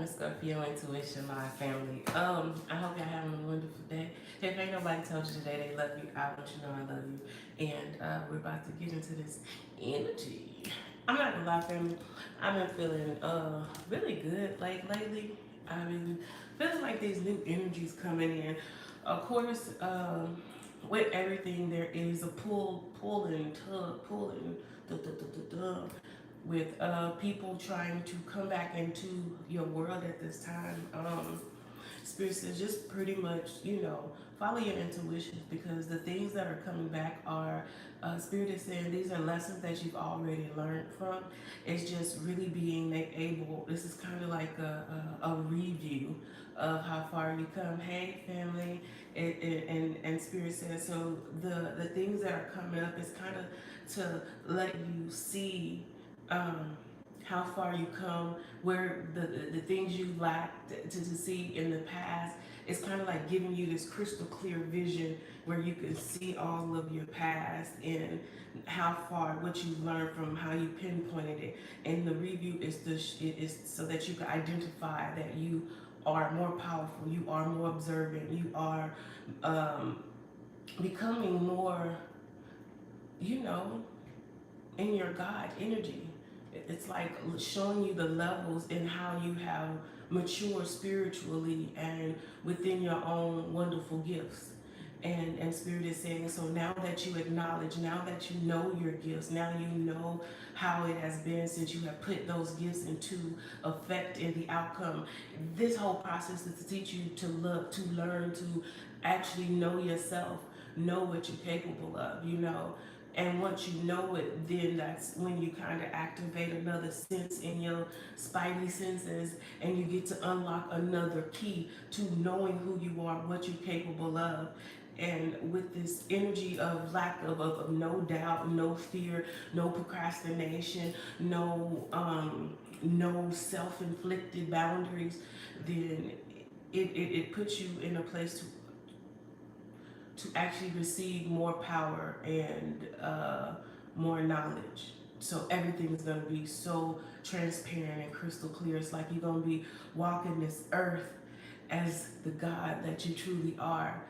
Scorpio Intuition, my family. I hope y'all having a wonderful day. If ain't nobody told you today they love you, I want you to know I love you. And we're about to get into this energy. I'm not gonna lie, family. I've been feeling really good lately. I've been feeling like these new energies coming in. Of course, with everything there is a pull and tug, pulling, with people trying to come back into your world at this time. Spirit says just pretty much, follow your intuitions because the things that are coming back are, Spirit is saying these are lessons that you've already learned from. It's just really being able, this is kind of like a review of how far you come. Hey, family. And Spirit says, so the things that are coming up is kind of to let you see how far you come, where the things you lacked to see in the past. It's kind of like giving you this crystal clear vision where you can see all of your past and how far, what you learned from how you pinpointed it. And the review is is so that you can identify that you are more powerful, you are more observant, you are becoming more, you know, in your God energy. It's like showing you the levels in how you have matured spiritually and within your own wonderful gifts. And Spirit is saying, so now that you acknowledge, now that you know your gifts, now you know how it has been since you have put those gifts into effect in the outcome. This whole process is to teach you to look, to learn, to actually know yourself, know what you're capable of, and once you know it, then that's when you kind of activate another sense in your spidey senses and you get to unlock another key to knowing who you are, what you're capable of. And with this energy of lack of no doubt, no fear, no procrastination, no self-inflicted boundaries, then it puts you in a place to actually receive more power and more knowledge. So everything is going to be so transparent and crystal clear. It's like you're going to be walking this earth as the God that you truly are.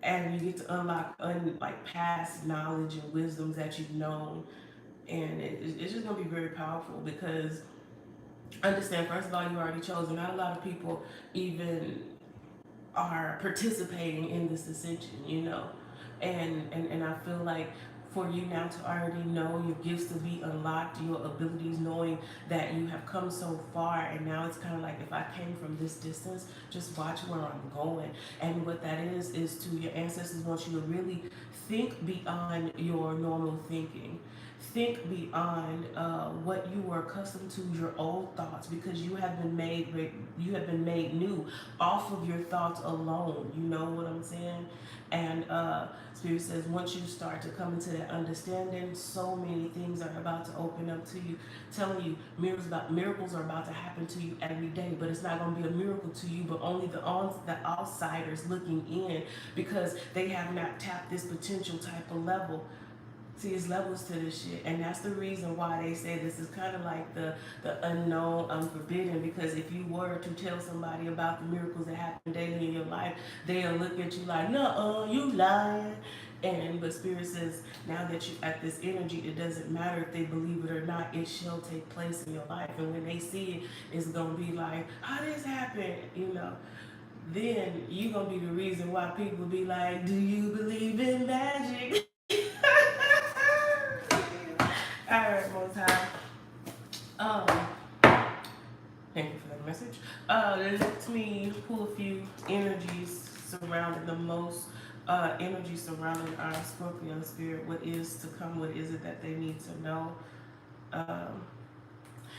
And you get to unlock like past knowledge and wisdoms that you've known. And it's just going to be very powerful because understand, first of all, you already chosen. Not a lot of people even are participating in this ascension. And I feel like for you now to already know your gifts to be unlocked, your abilities, knowing that you have come so far, and now it's kind of like if I came from this distance, just watch where I'm going. And what that is to your ancestors want you to really think beyond your normal thinking. Think beyond what you were accustomed to, your old thoughts, because you have been made new off of your thoughts alone. You know what I'm saying? And Spirit says once you start to come into that understanding, so many things are about to open up to you, telling you miracles are about to happen to you every day. But it's not going to be a miracle to you, but only the outsiders looking in, because they have not tapped this potential type of level. See, it's levels to this shit, and that's the reason why they say this is kind of like the unknown, unforbidden. Because if you were to tell somebody about the miracles that happen daily in your life, they'll look at you like, "No, you lying." But Spirit says, now that you at this energy, it doesn't matter if they believe it or not. It shall take place in your life, and when they see it, it's gonna be like, "How this happened?" Then you gonna be the reason why people be like, "Do you believe in magic?" All right, most high. Thank you for that message. Let me pull a few energies surrounding the most energy surrounding our Scorpio spirit. What is to come? What is it that they need to know? Um,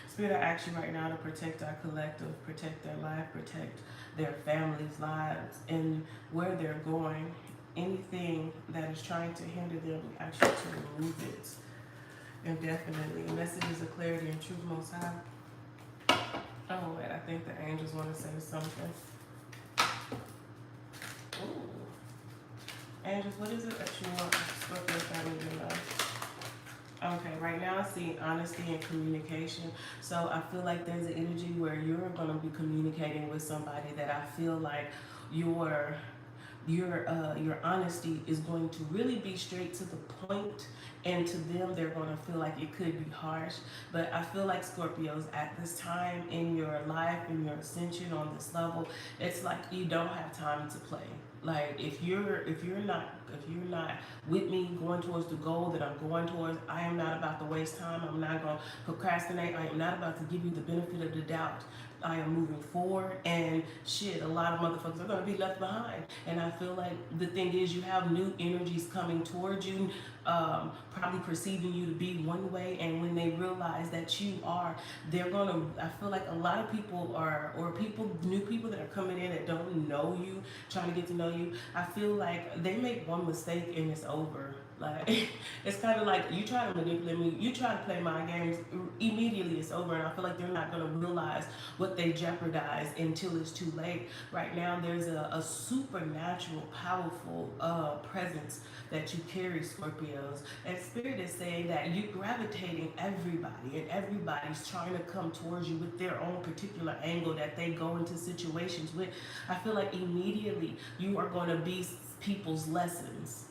Spirit, I ask you right now to protect our collective, protect their life, protect their families' lives, and where they're going. Anything that is trying to hinder them, we ask you to remove it. And definitely, messages of clarity and truth, most high. Oh, wait, I think the angels want to say something. Ooh. Angels, what is it that you want Scorpio family to know? Okay, right now I see honesty and communication. So I feel like there's an energy where you're going to be communicating with somebody that I feel like your your honesty is going to really be straight to the point, and to them they're going to feel like it could be harsh. But I feel like Scorpios at this time in your life, in your ascension on this level, it's like you don't have time to play. Like if you're not with me going towards the goal that I'm going towards, I am not about to waste time. I'm not going to procrastinate. I am not about to give you the benefit of the doubt. I am moving forward, and shit, a lot of motherfuckers are going to be left behind. And I feel like the thing is, you have new energies coming towards you, probably perceiving you to be one way, and when they realize that you are, they're going to, I feel like a lot of people are, or new people that are coming in that don't know you, trying to get to know you, I feel like they make one mistake and it's over. Like it's kind of like you try to manipulate me, you try to play my games, immediately it's over, and I feel like they're not going to realize what they jeopardize until it's too late. Right now, there's a supernatural, powerful presence that you carry, Scorpios, and Spirit is saying that you're gravitating everybody, and everybody's trying to come towards you with their own particular angle that they go into situations with. I feel like immediately you are going to be people's lessons,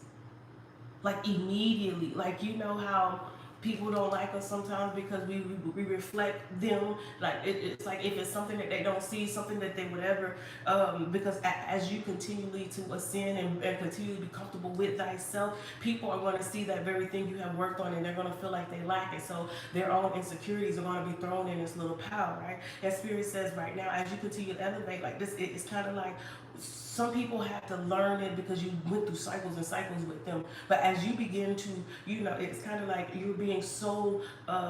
like immediately. Like, you know how people don't like us sometimes because we reflect them. Like it's like if it's something that they don't see, something that they whatever, because as you continually to ascend and continue to be comfortable with thyself, people are going to see that very thing you have worked on, and they're going to feel like they lack it, so their own insecurities are going to be thrown in this little pile, right? And Spirit says right now, as you continue to elevate like this, it's kind of like some people have to learn it because you went through cycles and cycles with them. But as you begin to, it's kind of like you're being so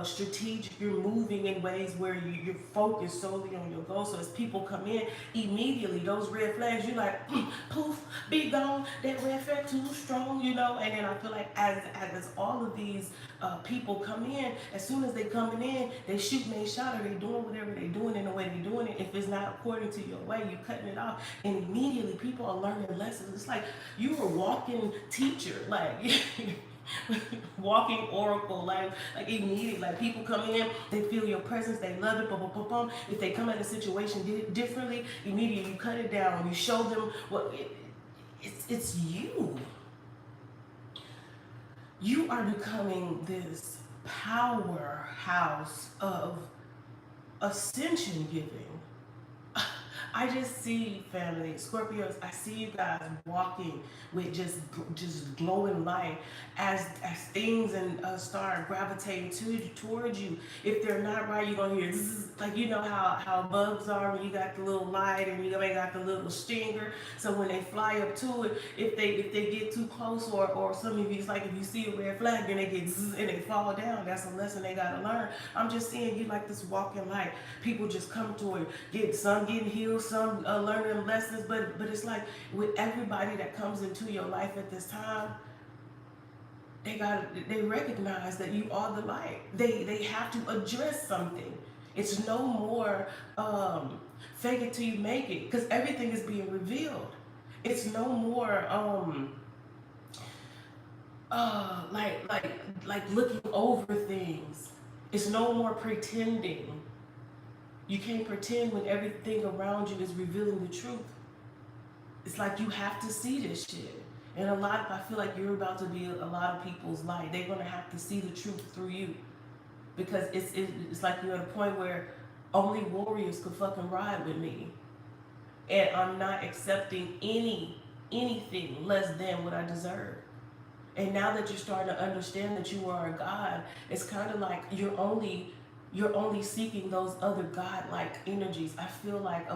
strategic. You're moving in ways where you're focused solely on your goal. So as people come in, immediately those red flags, you're like, poof, be gone. That red flag too strong, And then I feel like as all of these people come in, as soon as they coming in, they shooting their shot, or they doing whatever they doing in the way they doing it. If it's not according to your way, you're cutting it off, and immediately people are learning lessons. It's like you were a walking teacher, like walking oracle, like immediately, like people come in, they feel your presence, they love it, boom, boom, boom, boom. If they come at a situation differently, immediately you cut it down, you show them what it's you. You are becoming this powerhouse of ascension giving. I just see, family, Scorpios, I see you guys walking with just glowing light as things and start gravitating towards you. If they're not right, you're gonna hear zzz, like how bugs are when you got the little light and you got the little stinger. So when they fly up to it, if they get too close, or some of you, it's like if you see a red flag, then they get zzz and they fall down. That's a lesson they gotta learn. I'm just seeing you like this walking light. People just come to it, some getting healed, some learning lessons, but it's like with everybody that comes into your life at this time, they recognize that you are the light. They have to address something. It's no more fake it till you make it, because everything is being revealed. It's no more like looking over things. It's no more pretending. You can't pretend when everything around you is revealing the truth. It's like you have to see this shit. And I feel like you're about to be a lot of people's light. They're going to have to see the truth through you. Because it's like you're at a point where only warriors could fucking ride with me. And I'm not accepting anything less than what I deserve. And now that you're starting to understand that you are a God, it's kind of like you're only seeking those other God-like energies. I feel like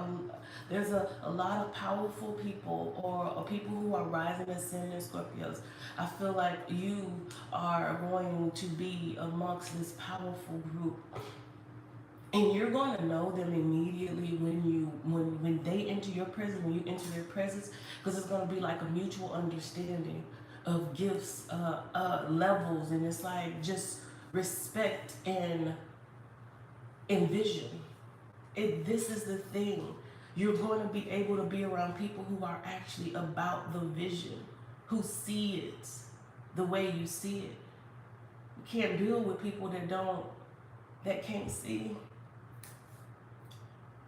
there's a lot of powerful people, or people who are rising and ascending Scorpios. I feel like you are going to be amongst this powerful group. And you're going to know them immediately when they enter your presence, when you enter their presence, because it's going to be like a mutual understanding of gifts, levels, and it's like just respect and vision. This is the thing. You're going to be able to be around people who are actually about the vision, who see it the way you see it. We can't build with people that can't see.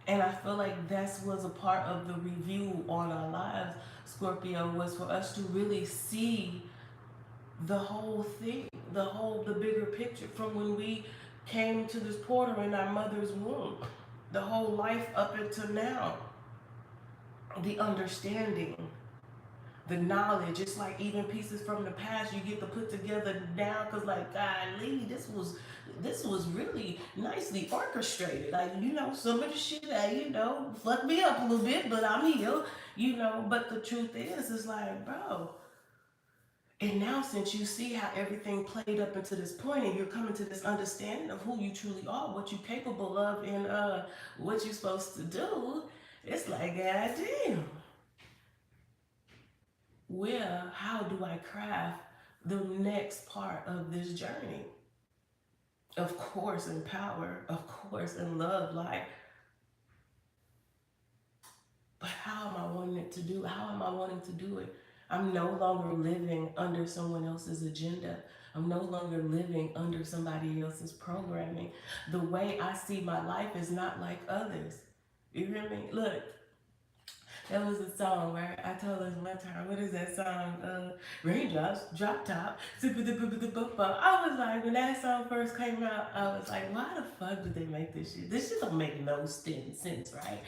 And I feel like that was a part of the review on our lives, Scorpio, was for us to really see the whole thing, the bigger picture from when we came to this portal in our mother's womb, the whole life up until now, the understanding, the knowledge. It's like even pieces from the past you get to put together now, because like, golly, this was really nicely orchestrated. Like, some of the shit that fucked me up a little bit, but I'm here. But the truth is like, bro. And now, since you see how everything played up into this point, and you're coming to this understanding of who you truly are, what you're capable of, and what you're supposed to do, it's like, God damn. How do I craft the next part of this journey? Of course, in power, of course, in love, like, but how am I wanting it to do? How am I wanting to do it? I'm no longer living under someone else's agenda. I'm no longer living under somebody else's programming. The way I see my life is not like others. You hear me? Look, that was a song where I told us one time, what is that song? Raindrops, Drop Top, I was like, when that song first came out, I was like, why the fuck did they make this shit? This shit don't make no sense, right?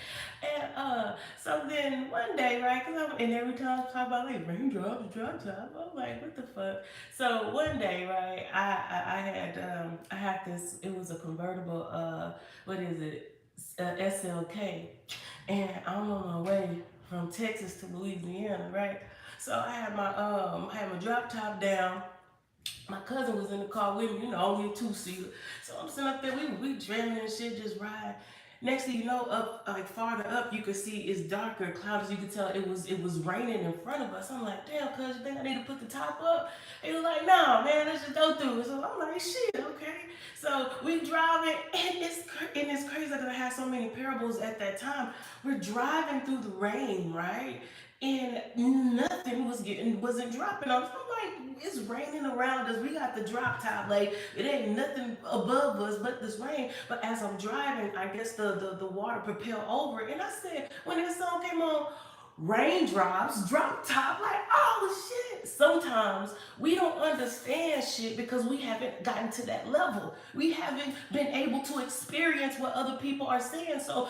And so then one day, right, and every time I talk about like raindrops, drop top, I'm like, what the fuck? So one day, right, I had this, it was a convertible, what is it? SLK. And I'm on my way from Texas to Louisiana, right? So I had my drop top down. My cousin was in the car with me, only a two-seater. So I'm sitting up there, we jamming and shit, just ride. Next thing you know, up like farther up, you could see it's darker, cloudy. You could tell it was raining in front of us. I'm like, damn, cuz, you think I need to put the top up? He was like, no, man, let's just go through it. So I'm like, shit, okay. So we driving, and it's crazy that I had so many parables at that time. We're driving through the rain, right? And nothing wasn't dropping on us. I'm like, it's raining around us. We got the drop top, like it ain't nothing above us but this rain. But as I'm driving, I guess the water propelled over, and I said, when this song came on, raindrops, drop top, like, oh shit. Sometimes we don't understand shit because we haven't gotten to that level. We haven't been able to experience what other people are saying. So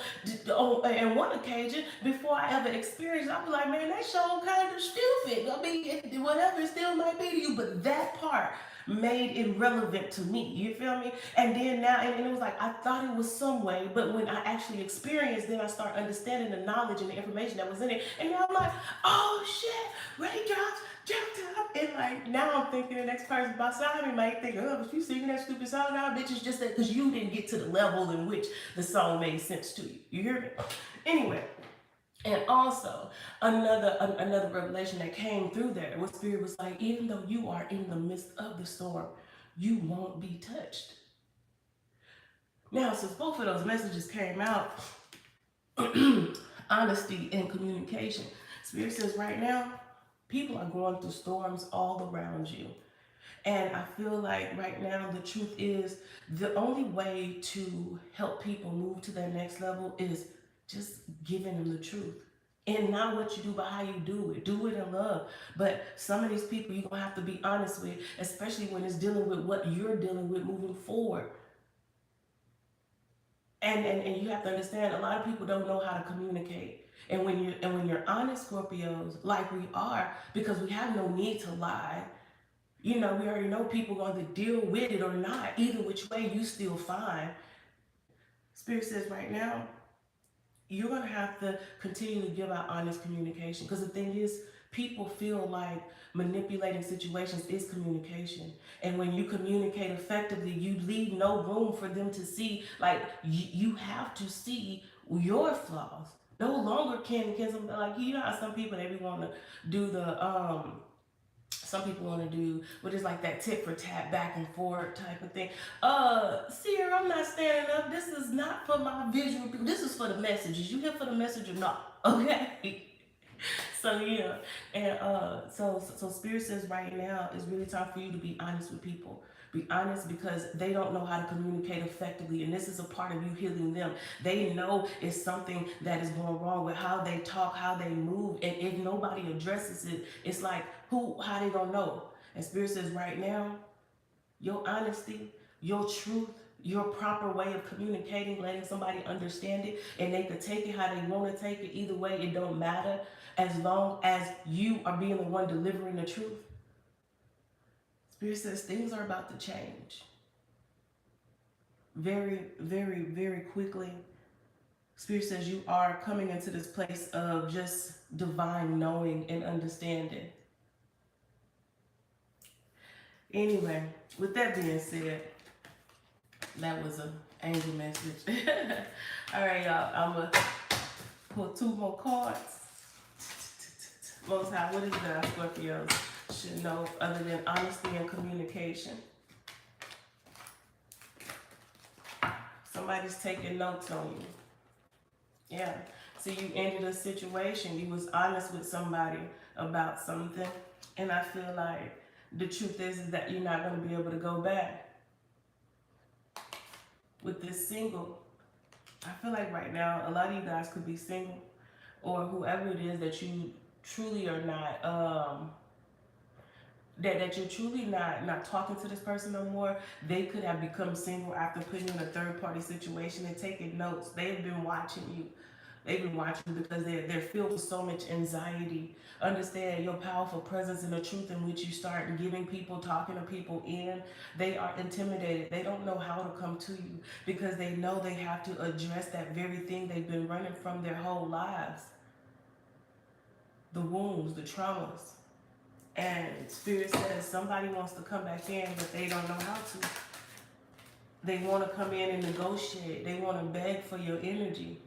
on one occasion, before I ever experienced it, I was like, man, that show kind of stupid. I mean, whatever it still might be to you, but that part made it relevant to me. You feel me? And then now, and it was like, I thought it was some way, but when I actually experienced, then I start understanding the knowledge and the information that was in it. And now I'm like, oh shit, raindrops, drop top. And like, now I'm thinking the next person beside me might think, oh, but you singing that stupid song now, bitch. It's just that because you didn't get to the level in which the song made sense to you. You hear me? Anyway. And also, another revelation that came through there, what Spirit was like, even though you are in the midst of the storm, you won't be touched. Now, since both of those messages came out, honesty and communication, Spirit says right now, people are going through storms all around you. And I feel like right now, the truth is, the only way to help people move to their next level is just giving them the truth. And not what you do, but how you do it. Do it in love. But some of these people you're going to have to be honest with, especially when it's dealing with what you're dealing with moving forward. And you have to understand, a lot of people don't know how to communicate. And when you're honest, Scorpios, like we are, because we have no need to lie. We already know people going to deal with it or not. Either which way, you still fine. Spirit says right now, you're going to have to continue to give out honest communication. Because the thing is, people feel like manipulating situations is communication. And when you communicate effectively, you leave no room for them to see. Like, you have to see your flaws. No longer can somebody, like, how some people, they want to do the, some people want to do what is like that tit for tat, back and forth type of thing. Sierra, I'm not standing up. This is not for my visual. This is for the messages. You here for the message or not? Okay. So yeah, and so Spirit says right now it's really time for you to be honest with people. Be honest, because they don't know how to communicate effectively, and this is a part of you healing them. They know it's something that is going wrong with how they talk, how they move, and if nobody addresses it, it's like, how they gonna know? And Spirit says right now, your honesty, your truth, your proper way of communicating, letting somebody understand it, and they could take it how they want to take it. Either way, it don't matter, as long as you are being the one delivering the truth. Spirit says things are about to change very, very, very quickly. Spirit says you are coming into this place of just divine knowing and understanding. Anyway, with that being said, that was an angel message. All right, y'all. I'm going to pull 2 more cards. Most High, what is that Scorpios should know other than honesty and communication? Somebody's taking notes on you. Yeah. So you ended a situation. You was honest with somebody about something. And I feel like the truth is that you're not going to be able to go back. With this single, I feel like right now, a lot of you guys could be single, or whoever it is that you truly are not, that you're truly not talking to this person no more. They could have become single after putting in a third party situation and taking notes. They've been watching you. They've been watching because they're filled with so much anxiety. Understand your powerful presence and the truth in which you start giving people, talking to people in. They are intimidated. They don't know how to come to you because they know they have to address that very thing they've been running from their whole lives. The wounds, the traumas. And Spirit says somebody wants to come back in, but they don't know how to. They want to come in and negotiate. They want to beg for your energy.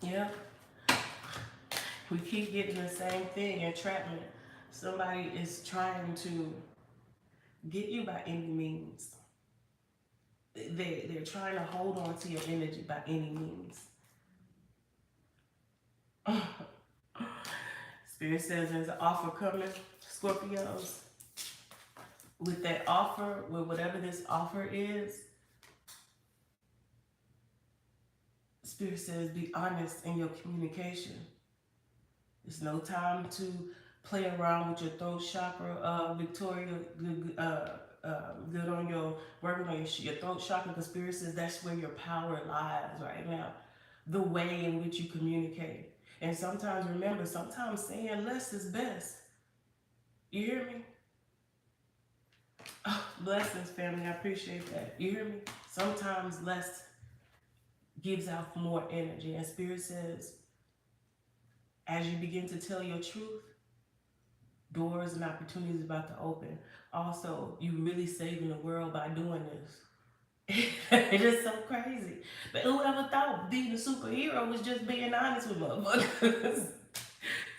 Yeah. We keep getting the same thing, entrapment. Somebody is trying to get you by any means. They're trying to hold on to your energy by any means. Spirit says there's an offer coming, Scorpios. With that offer, with whatever this offer is, Spirit says be honest in your communication. There's no time to play around with your throat chakra. Victoria, good on your working on your throat chakra. The Spirit says that's where your power lies right now. The way in which you communicate. And sometimes, remember, sometimes saying less is best. You hear me? Oh, blessings, family. I appreciate that. You hear me? Sometimes less gives out more energy. And Spirit says, as you begin to tell your truth, doors and opportunities about to open. Also, you really saving the world by doing this. It is so crazy. But whoever thought being a superhero was just being honest with motherfuckers?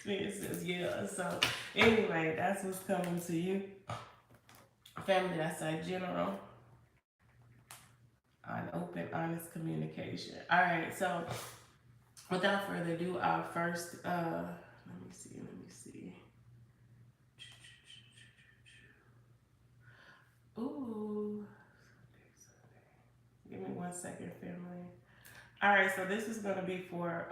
Spirit says, yeah. So anyway, that's what's coming to you. Family, that's our general. On open, honest communication. All right, so without further ado, our first, let me see. Ooh. Give me 1 second, family. All right, so this is going to be for,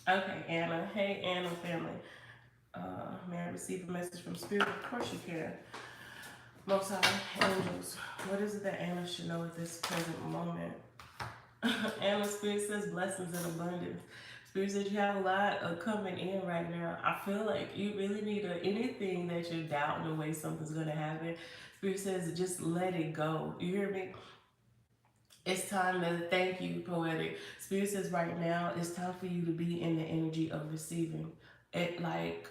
Okay, Anna. Hey, Anna, family. May I receive a message from Spirit? Of course you can. Most High angels, what is it that Anna should know at this present moment? Anna, Spirit says blessings and abundance. Spirit says you have a lot of coming in right now. I feel like you really need anything that you're doubting the way something's going to happen. Spirit says just let it go. You hear me? It's time to thank you, poetic. Spirit says right now it's time for you to be in the energy of receiving. It like,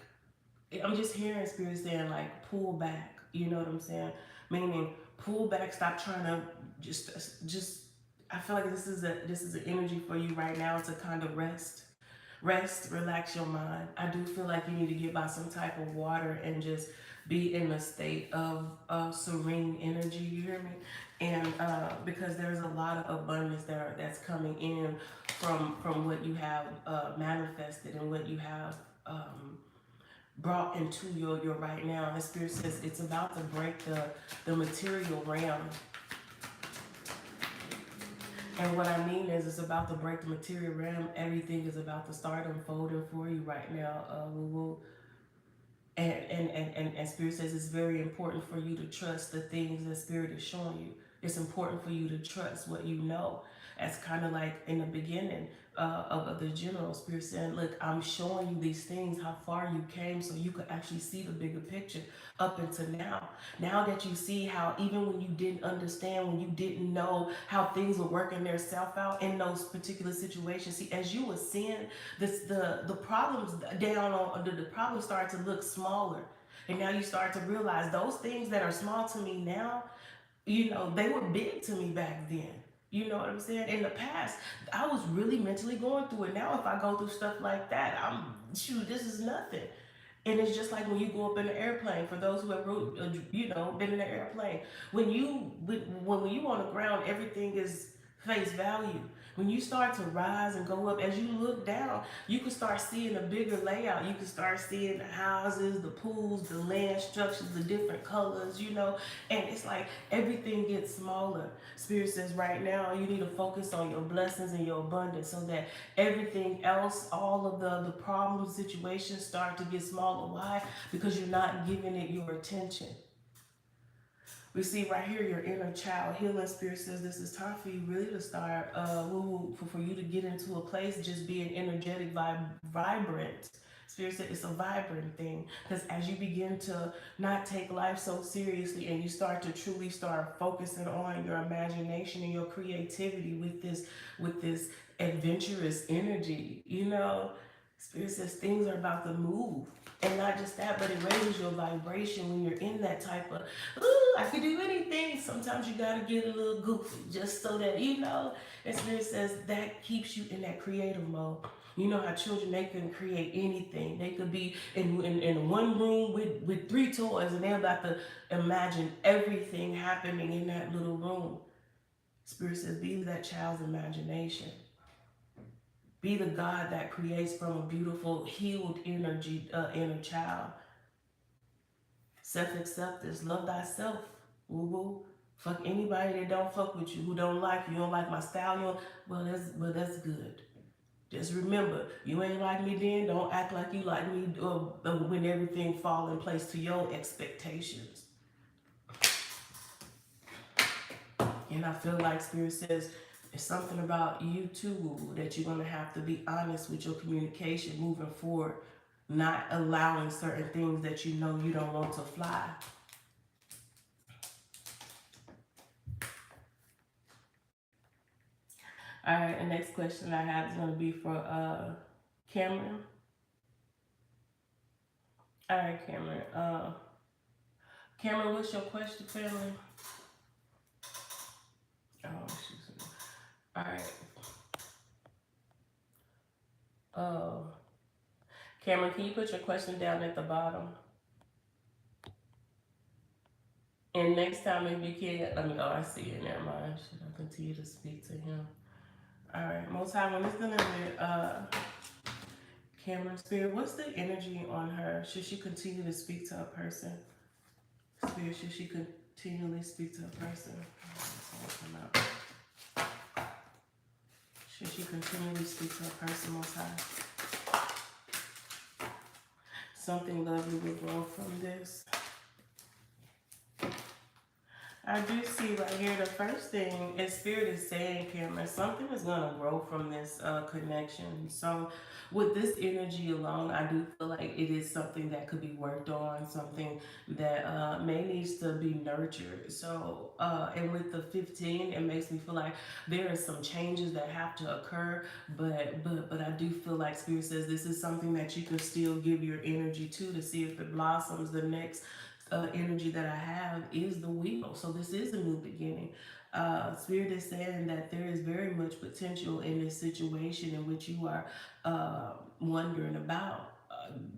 I'm just hearing Spirit saying like pull back. You know what I'm saying? Meaning pull back. Stop trying to just. I feel like this is an energy for you right now to kind of rest. Rest, relax your mind. I do feel like you need to get by some type of water and just be in a state of serene energy. You hear me? And because there's a lot of abundance that's coming in from what you have manifested and what you have brought into your right now. And the spirit says it's about to break the material realm. And what I mean is, it's about to break the material realm. Everything is about to start unfolding for you right now. And Spirit says it's very important for you to trust the things that Spirit is showing you. It's important for you to trust what you know. As kind of like in the beginning of the general, Spirit saying, look, I'm showing you these things, how far you came, so you could actually see the bigger picture up until now. Now that you see how even when you didn't understand, when you didn't know how things were working themselves out in those particular situations, see, as you were seeing this, the problems down on the problems start to look smaller. And now you start to realize those things that are small to me now, they were big to me back then. You know what I'm saying? In the past, I was really mentally going through it. Now, if I go through stuff like that, this is nothing. And it's just like when you go up in an airplane. For those who have, been in an airplane, when you on the ground, everything is face value. When you start to rise and go up, as you look down, you can start seeing a bigger layout. You can start seeing the houses, the pools, the land structures, the different colors, and it's like everything gets smaller. Spirit says right now you need to focus on your blessings and your abundance so that everything else, all of the problems, situations start to get smaller. Why? Because you're not giving it your attention. We see right here your inner child healing. Spirit says this is time for you really to start, for you to get into a place just being energetic, vibrant. Spirit said it's a vibrant thing, because as you begin to not take life so seriously and you start to truly start focusing on your imagination and your creativity with this adventurous energy, Spirit says things are about to move. And not just that, but it raises your vibration when you're in that type of, ooh, I can do anything. Sometimes you got to get a little goofy just so that, and Spirit says that keeps you in that creative mode. You know how children, they can create anything. They could be in one room with 3 toys and they're about to imagine everything happening in that little room. Spirit says be that child's imagination. Be the God that creates from a beautiful, healed energy, inner child. Self-acceptance. Love thyself. Woo-woo. Fuck anybody that don't fuck with you, who don't like you, don't like my style. That's good. Just remember, you ain't like me then. Don't act like you like me when everything fall in place to your expectations. And I feel like Spirit says, it's something about you too that you're going to have to be honest with your communication moving forward, not allowing certain things that you know you don't want to fly. All right, the next question I have is going to be for Cameron. All right, Cameron. Cameron, what's your question, family? Oh, she's... All right. Cameron, can you put your question down at the bottom? And next time, if you can, let me know. I see it. Never mind. Should I continue to speak to him? All right. Most high, when it's dealing with Cameron Spirit, what's the energy on her? Should she continue to speak to a person? Spirit, should she continually speak to a person? Should she continually speak to a person, Most High? Something lovely will grow from this. I do see right here, the first thing is Spirit is saying, Cameron, something is going to grow from this connection. So with this energy alone, I do feel like it is something that could be worked on, something that may needs to be nurtured. So, and with the 15, it makes me feel like there are some changes that have to occur, but I do feel like Spirit says this is something that you can still give your energy to see if it blossoms. The next energy that I have is the wheel. So this is a new beginning. Spirit is saying that there is very much potential in this situation in which you are wondering about.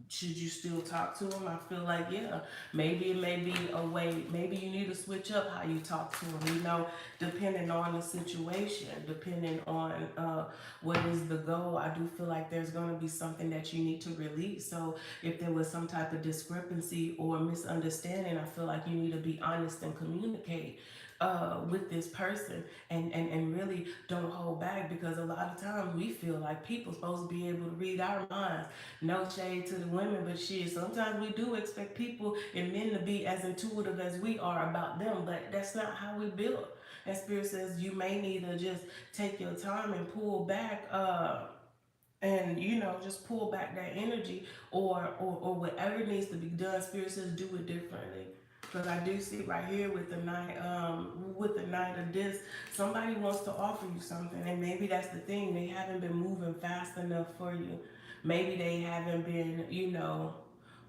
Should you still talk to him? I feel like, yeah, maybe it may be a way, maybe you need to switch up how you talk to him, depending on the situation, depending on what is the goal. I do feel like there's going to be something that you need to release. So if there was some type of discrepancy or misunderstanding, I feel like you need to be honest and communicate with this person, and really don't hold back, because a lot of times we feel like people supposed to be able to read our minds. No shade to the women, but shit, sometimes we do expect people and men to be as intuitive as we are about them, but that's not how we build. And Spirit says you may need to just take your time and pull back, and just pull back that energy, or whatever needs to be done. Spirit says do it differently, because I do see right here with the Knight of Discs, somebody wants to offer you something, and maybe that's the thing, they haven't been moving fast enough for you. Maybe they haven't been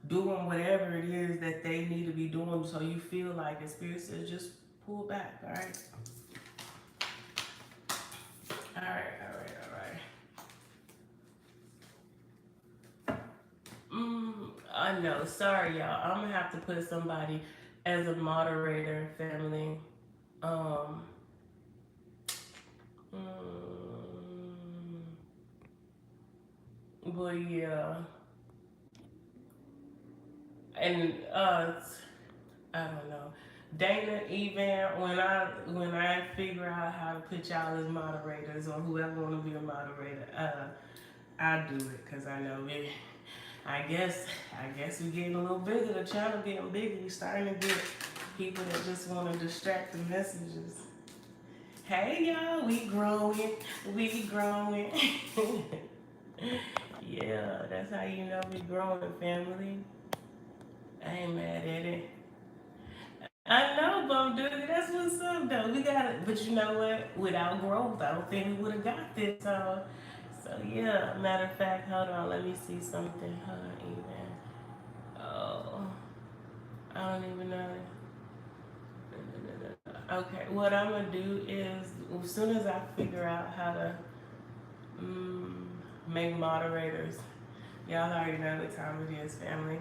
doing whatever it is that they need to be doing, so you feel like the Spirit says just pull back. All right, all right, all right, all right. I know. Sorry, y'all. I'm gonna have to put somebody as a moderator, family. Um, but yeah, and I don't know. Dana, even when I figure out how to put y'all as moderators, or whoever want to be a moderator, I do it, because I know it. I guess we're getting a little bigger. The channel getting bigger. We starting to get people that just want to distract the messages. Hey y'all, we growing. We growing. Yeah, that's how you know we growing, family. I ain't mad at it. I know, Bum Dude, that's what's up though. We got it. But you know what? Without growth, I don't think we would have got this. So yeah, matter of fact, hold on, let me see something. Hold on, even. Oh, I don't even know. Okay, what I'm gonna do is, as soon as I figure out how to make moderators, y'all already know what time it is, family.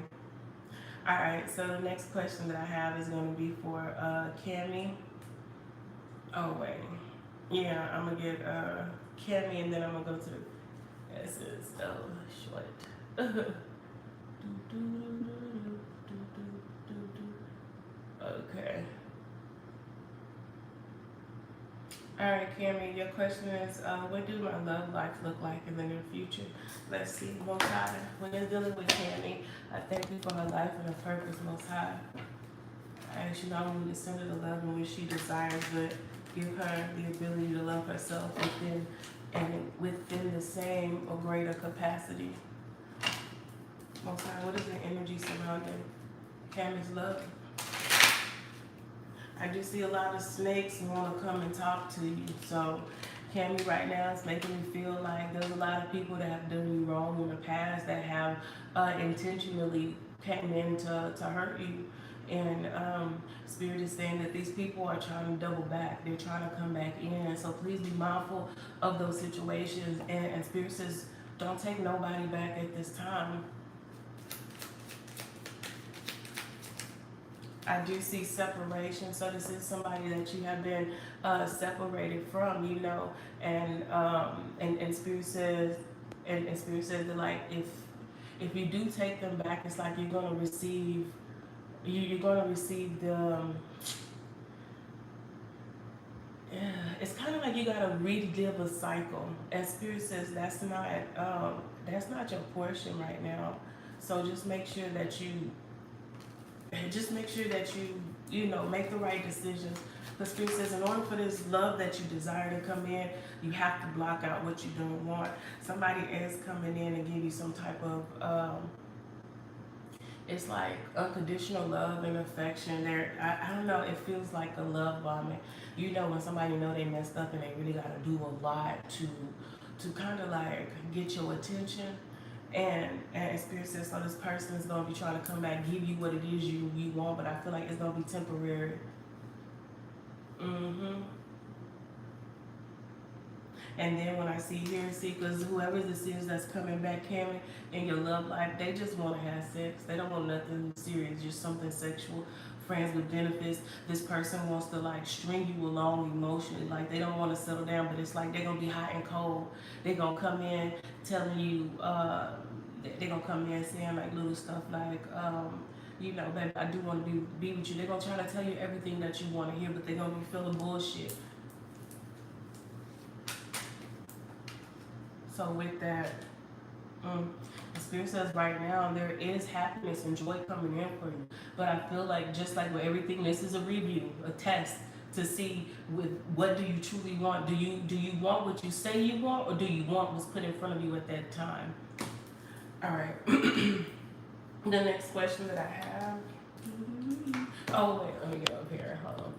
All right, so the next question that I have is gonna be for Cammy. Oh wait, yeah, I'm gonna get Cammy, and then I'm gonna go to this is short. Okay. All right, Cammy, your question is, what do my love life look like in the near future? Let's see, Most High. When you're dealing with Cammy, I thank you for her life and her purpose, Most High. I ask you not only to send her the love in which she desires, but give her the ability to love herself within the same or greater capacity. Most High, what is the energy surrounding Cammy's love? I do see a lot of snakes want to come and talk to you. So Cammy right now is making me feel like there's a lot of people that have done you wrong in the past, that have intentionally came in to hurt you. And Spirit is saying that these people are trying to double back. They're trying to come back in. So please be mindful of those situations. And Spirit says, don't take nobody back at this time. I do see separation, so this is somebody that you have been separated from, and Spirit says, and Spirit says that, like, if you do take them back, it's like you're gonna receive, you're gonna receive the. It's kind of like you gotta relive a cycle. And Spirit says that's not your portion right now. So just make sure that you make the right decisions. The Spirit says in order for this love that you desire to come in, you have to block out what you don't want. Somebody is coming in and give you some type of, it's like unconditional love and affection. I don't know, it feels like a love bombing. When somebody know they messed up and they really got to do a lot to kind of like get your attention. And Spirit says, so this person is going to be trying to come back, give you what it is you want, but I feel like it's going to be temporary. And then when I see here, see, because whoever this is that's coming back, Cameron, in your love life, they just want to have sex. They don't want nothing serious, just something sexual, friends with benefits. This person wants to like string you along emotionally. Like they don't want to settle down, but it's like they're going to be hot and cold. They're going to come in telling you, they're going to come in saying like little stuff like, you know, baby, I do want to be with you. They're going to try to tell you everything that you want to hear, but they're going to be feeling bullshit. So with that, the Spirit says right now there is happiness and joy coming in for you. But I feel like just like with everything, this is a review, a test to see with what do you truly want. Do you want what you say you want, or do you want what's put in front of you at that time? All right. The next question that I have. Oh wait, let me get up here. Hold on,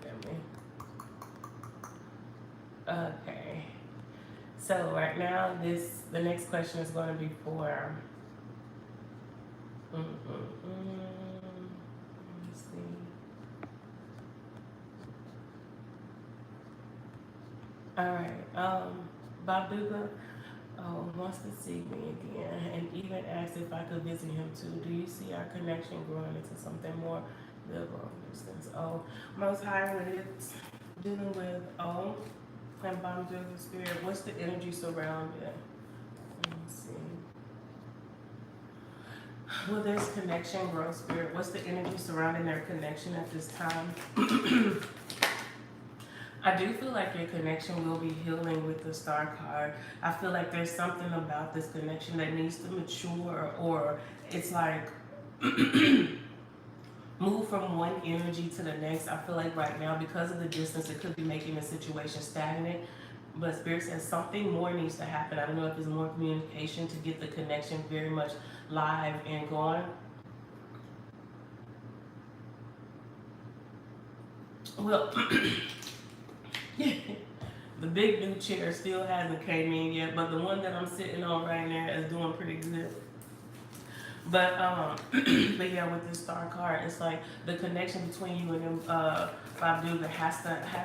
family. Okay. So right now, the next question is going to be for. Let me see. All right. Babuga wants to see me again, and even asked if I could visit him too. Do you see our connection growing into something more livable distance? Oh, most high when it's dealing with and Babuga spirit. What's the energy surrounding it? Let me see. Well, there's connection, growth, spirit. What's the energy surrounding their connection at this time? I do feel like your connection will be healing with the Star card. I feel like there's something about this connection that needs to mature, or it's like move from one energy to the next. I feel like right now, because of the distance, it could be making the situation stagnant. But Spirit says something more needs to happen. I don't know if it's more communication to get the connection very much live and going. Well, the big new chair still hasn't came in yet, but the one that I'm sitting on right now is doing pretty good. But but yeah, with this Star card, it's like the connection between you and them Babuga has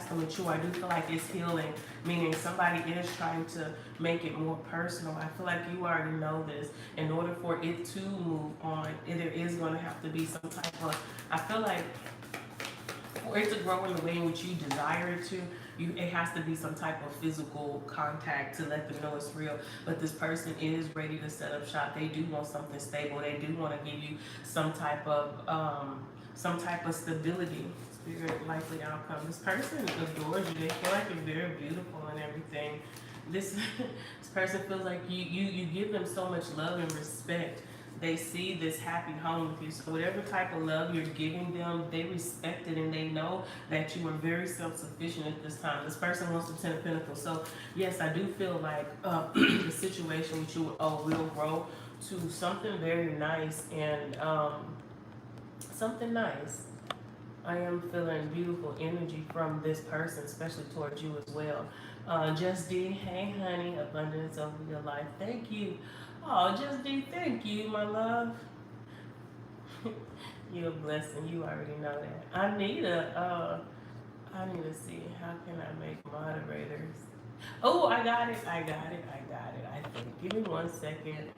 to mature. I do feel like it's healing, meaning somebody is trying to make it more personal. I feel like you already know this. In order for it to move on, there is going to have to be some type of. I feel like for it to grow in the way in which you desire it to, it has to be some type of physical contact to let them know it's real. But this person is ready to set up shop. They do want something stable. They do want to give you some type of stability, spirit, likely outcome. This person adores you. They feel like you're very beautiful and everything. This person feels like you give them so much love and respect. They see this happy home with you. So whatever type of love you're giving them, they respect it, and they know that you are very self-sufficient at this time. This person wants the Ten of Pentacles. So yes, I do feel like the situation with you will grow to something very nice and something nice. I am feeling beautiful energy from this person, especially towards you as well. Just D, hey honey, abundance over your life. Thank you. Oh, Just D, thank you, my love. You're a blessing. You already know that. I need to see how can I make moderators. Oh, I got it. I think. Give me 1 second.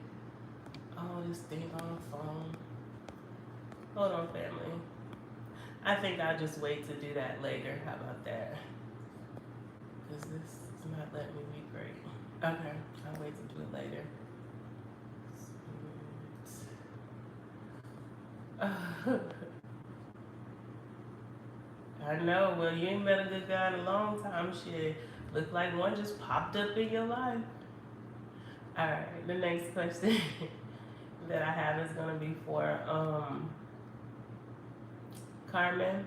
Oh, this thing on the phone. Hold on, family. I think I'll just wait to do that later. How about that? Because this is not letting me be great. Okay, I'll wait to do it later. I know. Well, you ain't met a good guy in a long time. Shit, look like one just popped up in your life. All right, the next question that I have is gonna be for Carmen.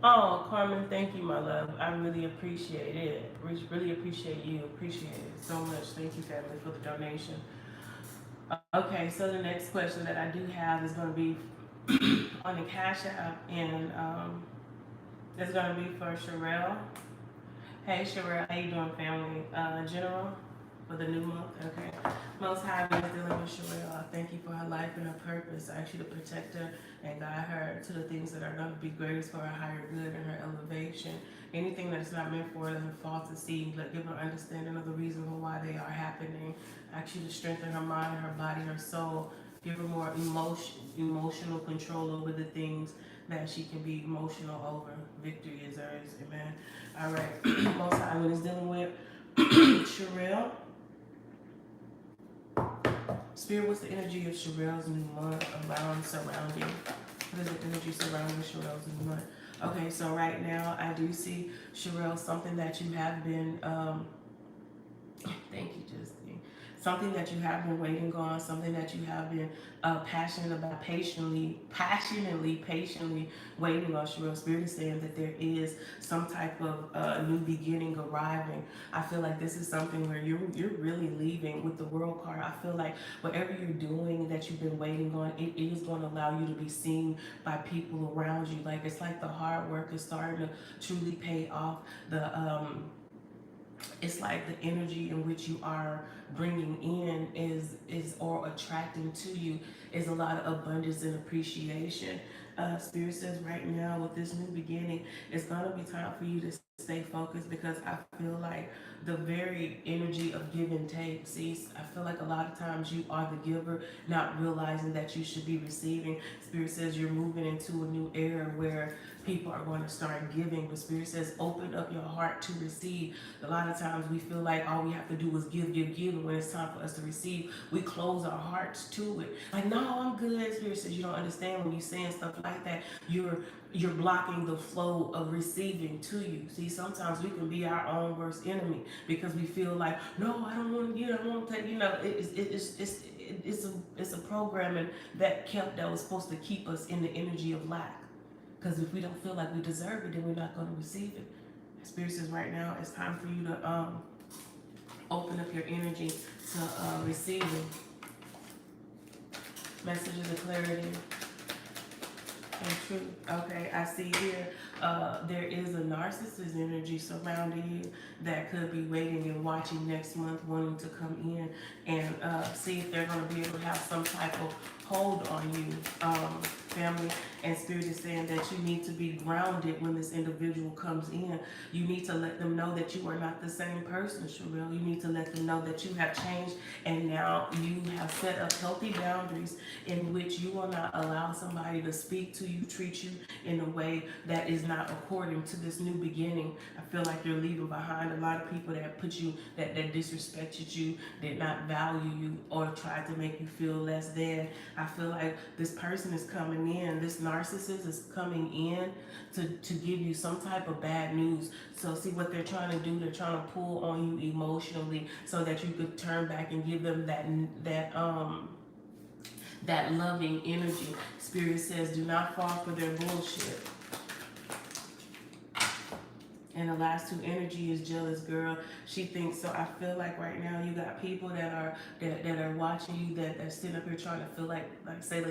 Oh, Carmen, thank you, my love. I really appreciate it. Really appreciate you. Appreciate it so much. Thank you, family, for the donation. Okay, so the next question that I do have is going to be on the Cash App, and it's going to be for Sherelle. Hey, Sherelle, how you doing, family? General? For the new month, okay. Most High is dealing with Sherelle. I thank you for her life and her purpose. I ask you to protect her and guide her to the things that are going to be greatest for her higher good and her elevation. Anything that is not meant for her, let her fall to see. Let give her understanding of the reason for why they are happening. I ask you to strengthen her mind, her body, her soul. Give her more emotional control over the things that she can be emotional over. Victory is hers. Amen. All right. Most High is dealing with Sherelle. Spirit, what's the energy of Sherelle's new month surrounding? What is the energy surrounding Sherelle's new month? Okay, so right now I do see Sherelle, something that you have been, thank you, Justine. Something that you have been waiting on, something that you have been passionate about, patiently waiting on. Sherelle, Spirit is saying that there is some type of new beginning arriving. I feel like this is something where you're really leaving with the World card. I feel like whatever you're doing that you've been waiting on, it is going to allow you to be seen by people around you. Like it's like the hard work is starting to truly pay off. It's like the energy in which you are bringing in is or attracting to you is a lot of abundance and appreciation. Spirit says right now with this new beginning, it's gonna be time for you to stay focused, because I feel like the very energy of give and take. See, I feel like a lot of times you are the giver, not realizing that you should be receiving. Spirit says you're moving into a new era where people are going to start giving, but Spirit says open up your heart to receive. A lot of times we feel like all we have to do is give, and when it's time for us to receive, we close our hearts to it. Like, no, I'm good. Spirit says you don't understand. When you're saying stuff like that, you're blocking the flow of receiving to you. See, sometimes we can be our own worst enemy because we feel like, no, I don't want to get, I want to take, it's a programming that was supposed to keep us in the energy of lack. Because if we don't feel like we deserve it, then we're not going to receive it. Spirit says right now it's time for you to open up your energy to receiving messages of clarity and truth. Okay, I see here there is a narcissist energy surrounding you that could be waiting and watching next month, wanting to come in and see if they're going to be able to have some type of hold on you, family. And Spirit is saying that you need to be grounded when this individual comes in. You need to let them know that you are not the same person, Sherelle. You need to let them know that you have changed, and now you have set up healthy boundaries in which you will not allow somebody to speak to you, treat you in a way that is not according to this new beginning. I feel like you're leaving behind a lot of people that put you, that disrespected you, did not value you, or tried to make you feel less than. I feel like this person is coming in, this narcissist is coming in to give you some type of bad news. So see what they're trying to do, they're trying to pull on you emotionally so that you could turn back and give them that loving energy. Spirit says do not fall for their bullshit. And the last two energy is jealous girl. She thinks so. I feel like right now you got people that are watching you that are sitting up here trying to feel like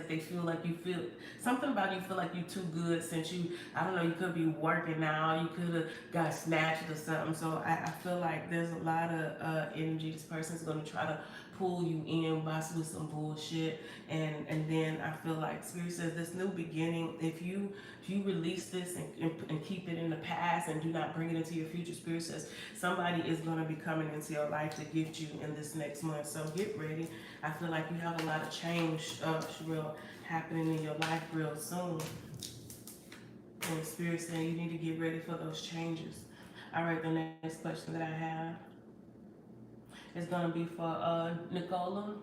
they feel like you feel something about you, feel like you're too good since you, I don't know, you could be working now, you could have got snatched or something. So I feel like there's a lot of energy. This person's gonna try to pull you in with some bullshit, and then I feel like Spirit says this new beginning, if you release this and keep it in the past and do not bring it into your future, Spirit says somebody is going to be coming into your life to gift you in this next month. So get ready. I feel like you have a lot of change, Sherelle, happening in your life real soon. And Spirit saying you need to get ready for those changes. All right, the next question that I have is going to be for Nicola.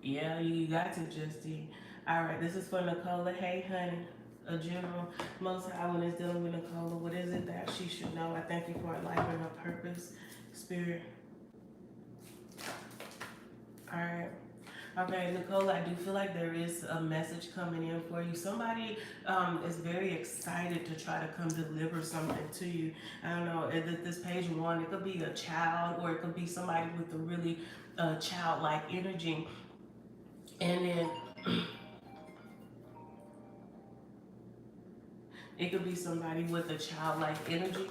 Yeah, you got to, Justine. All right, this is for Nicola. Hey, honey, a general. Most High, when it's dealing with Nicola, what is it that she should know? I thank you for her life and her purpose, Spirit. All right. Okay, Nicola, I do feel like there is a message coming in for you. Somebody is very excited to try to come deliver something to you. I don't know, this page one, it could be a child, or it could be somebody with a really childlike energy. And then it could be somebody with a childlike energy.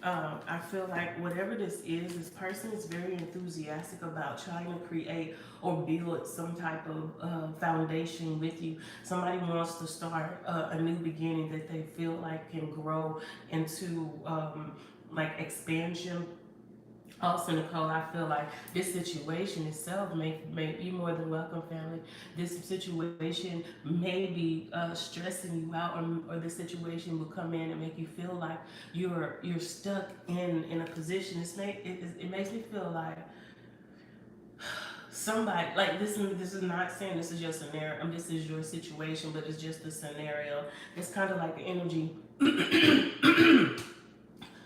I feel like whatever this person is very enthusiastic about trying to create or build some type of foundation with you. Somebody wants to start a new beginning that they feel like can grow into like expansion. Also, Nicole, I feel like this situation itself may be more than welcome, family. This situation may be stressing you out, or this situation will come in and make you feel like you're stuck in a position. It makes me feel like somebody like this is not saying this is your scenario. This is your situation, but it's just a scenario. It's kind of like the energy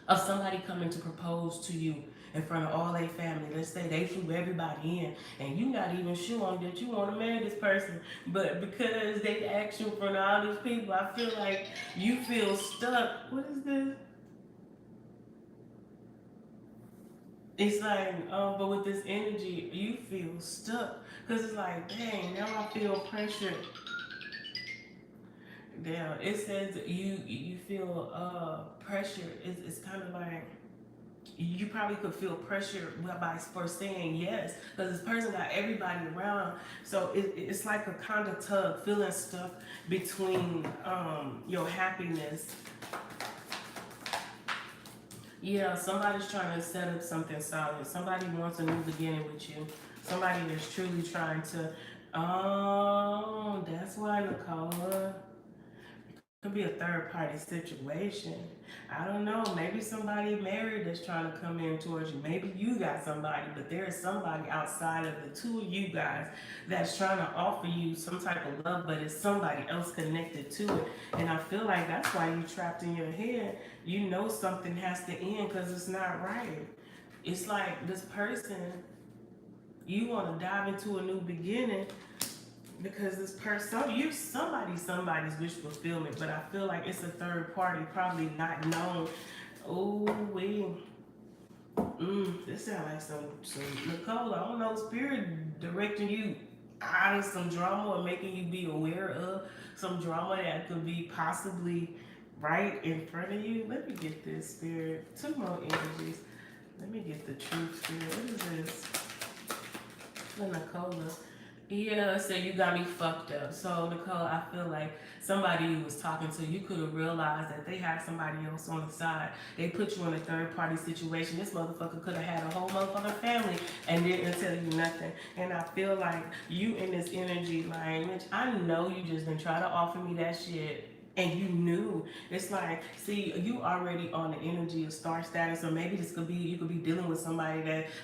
of somebody coming to propose to you in front of all their family. Let's say they flew everybody in, and you not even sure that you want to marry this person, but because they asked you in front of all these people, I feel like you feel stuck. What is this? It's like, but with this energy, you feel stuck because it's like, dang, now I feel pressure. Damn, it says you feel pressure. It's kind of like you probably could feel pressure by for saying yes because this person got everybody around, so it's like a kind of tug, feeling stuck between your happiness. Yeah, somebody's trying to set up something solid. Somebody wants a new beginning with you. Somebody is truly trying to. Oh, that's why, Nicole. Could be a third party situation. I don't know. Maybe somebody married that's trying to come in towards you. Maybe you got somebody, but there is somebody outside of the two of you guys that's trying to offer you some type of love, but it's somebody else connected to it. And I feel like that's why you trapped in your head. You know something has to end because it's not right. It's like this person, you want to dive into a new beginning, because this person, you somebody's wish fulfillment, but I feel like it's a third party, probably not known. Oh, this sounds like some Nicole. I don't know, spirit directing you out of some drama or making you be aware of some drama that could be possibly right in front of you. Let me get this, spirit. Two more energies. Let me get the truth, spirit. What is this? For Nicole. Yeah, so you got me fucked up. So Nicole, I feel like somebody you was talking to, you could have realized that they had somebody else on the side. They put you in a third party situation. This motherfucker could have had a whole motherfucking family and didn't tell you nothing. And I feel like you in this energy language, I know you just been trying to offer me that shit. And you knew. It's like, see, you already on the energy of star status, or maybe this could be, you could be dealing with somebody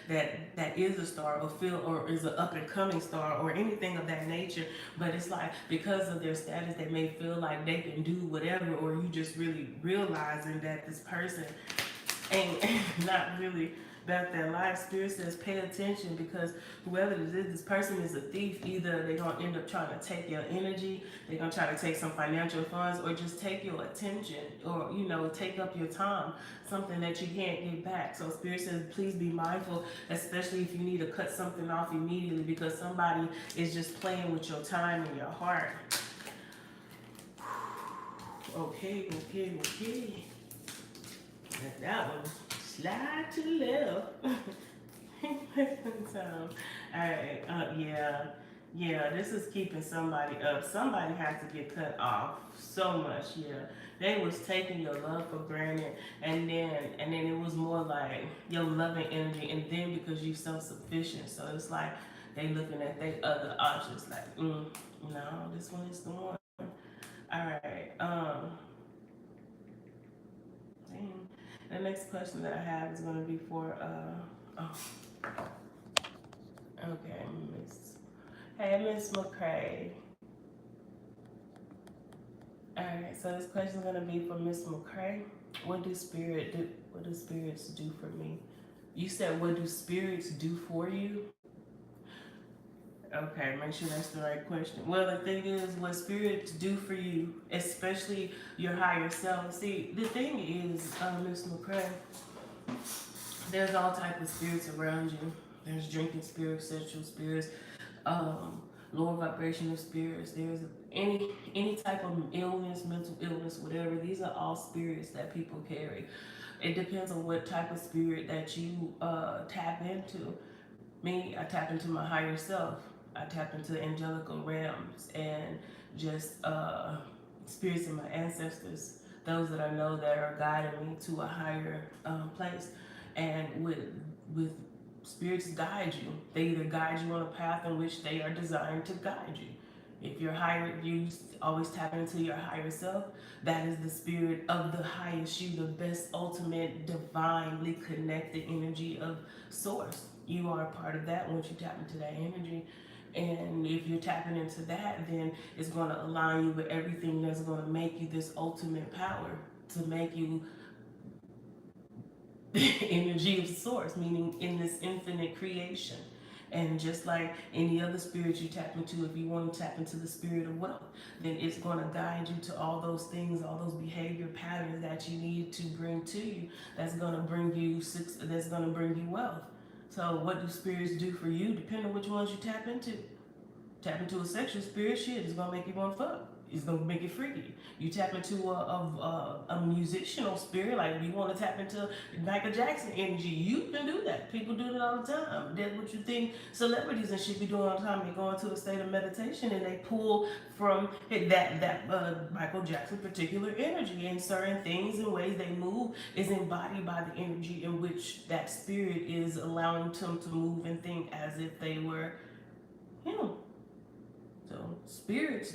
that is a star, or feel, or is an up and coming star, or anything of that nature. But it's like, because of their status, they may feel like they can do whatever, or you just really realizing that this person ain't not really about that life. Spirit says pay attention, because whoever this person is a thief. Either they're gonna end up trying to take your energy, they're gonna try to take some financial funds, or just take your attention, or take up your time, something that you can't get back. So Spirit says please be mindful, especially if you need to cut something off immediately, because somebody is just playing with your time and your heart. Okay. That one. Slide to the left. So, alright, yeah, this is keeping somebody up. Somebody has to get cut off so much, yeah. They was taking your love for granted, and then it was more like your loving energy, and then because you self-sufficient, so it's like they looking at their other options like, no, this one is the one. Alright, dang. The next question that I have is going to be for, okay, Miss McCray. Alright, so this question is going to be for Miss McCray. What do spirits do for me? You said, what do spirits do for you? Okay, make sure that's the right question. Well, the thing is, what spirits do for you, especially your higher self. See, the thing is, Miss McCray, there's all types of spirits around you. There's drinking spirits, sexual spirits, lower vibrational spirits. There's any type of illness, mental illness, whatever. These are all spirits that people carry. It depends on what type of spirit that you tap into. Me, I tap into my higher self. I tap into angelical realms and just spirits of my ancestors, those that I know that are guiding me to a higher place. And with spirits guide you. They either guide you on a path in which they are designed to guide you. If you're higher, you always tap into your higher self. That is the spirit of the highest you, the best, ultimate, divinely connected energy of source. You are a part of that once you tap into that energy. And if you're tapping into that, then it's going to align you with everything that's going to make you this ultimate power, to make you energy of source, meaning in this infinite creation. And just like any other spirit you tap into, if you want to tap into the spirit of wealth, then it's going to guide you to all those things, all those behavior patterns that you need to bring to you. That's going to bring you that's going to bring you wealth. So what do spirits do for you? Depending on which ones you tap into. Tap into a sexual spirit, shit, it's gonna make you want to fuck. It's gonna make it freaky. You tap into a musicianal spirit, like if you want to tap into Michael Jackson energy, you can do that. People do that all the time. That's what you think celebrities and shit be doing all the time. They go into a state of meditation and they pull from that Michael Jackson particular energy, and certain things and ways they move is embodied by the energy in which that spirit is allowing them to move and think as if they were him. So spirits,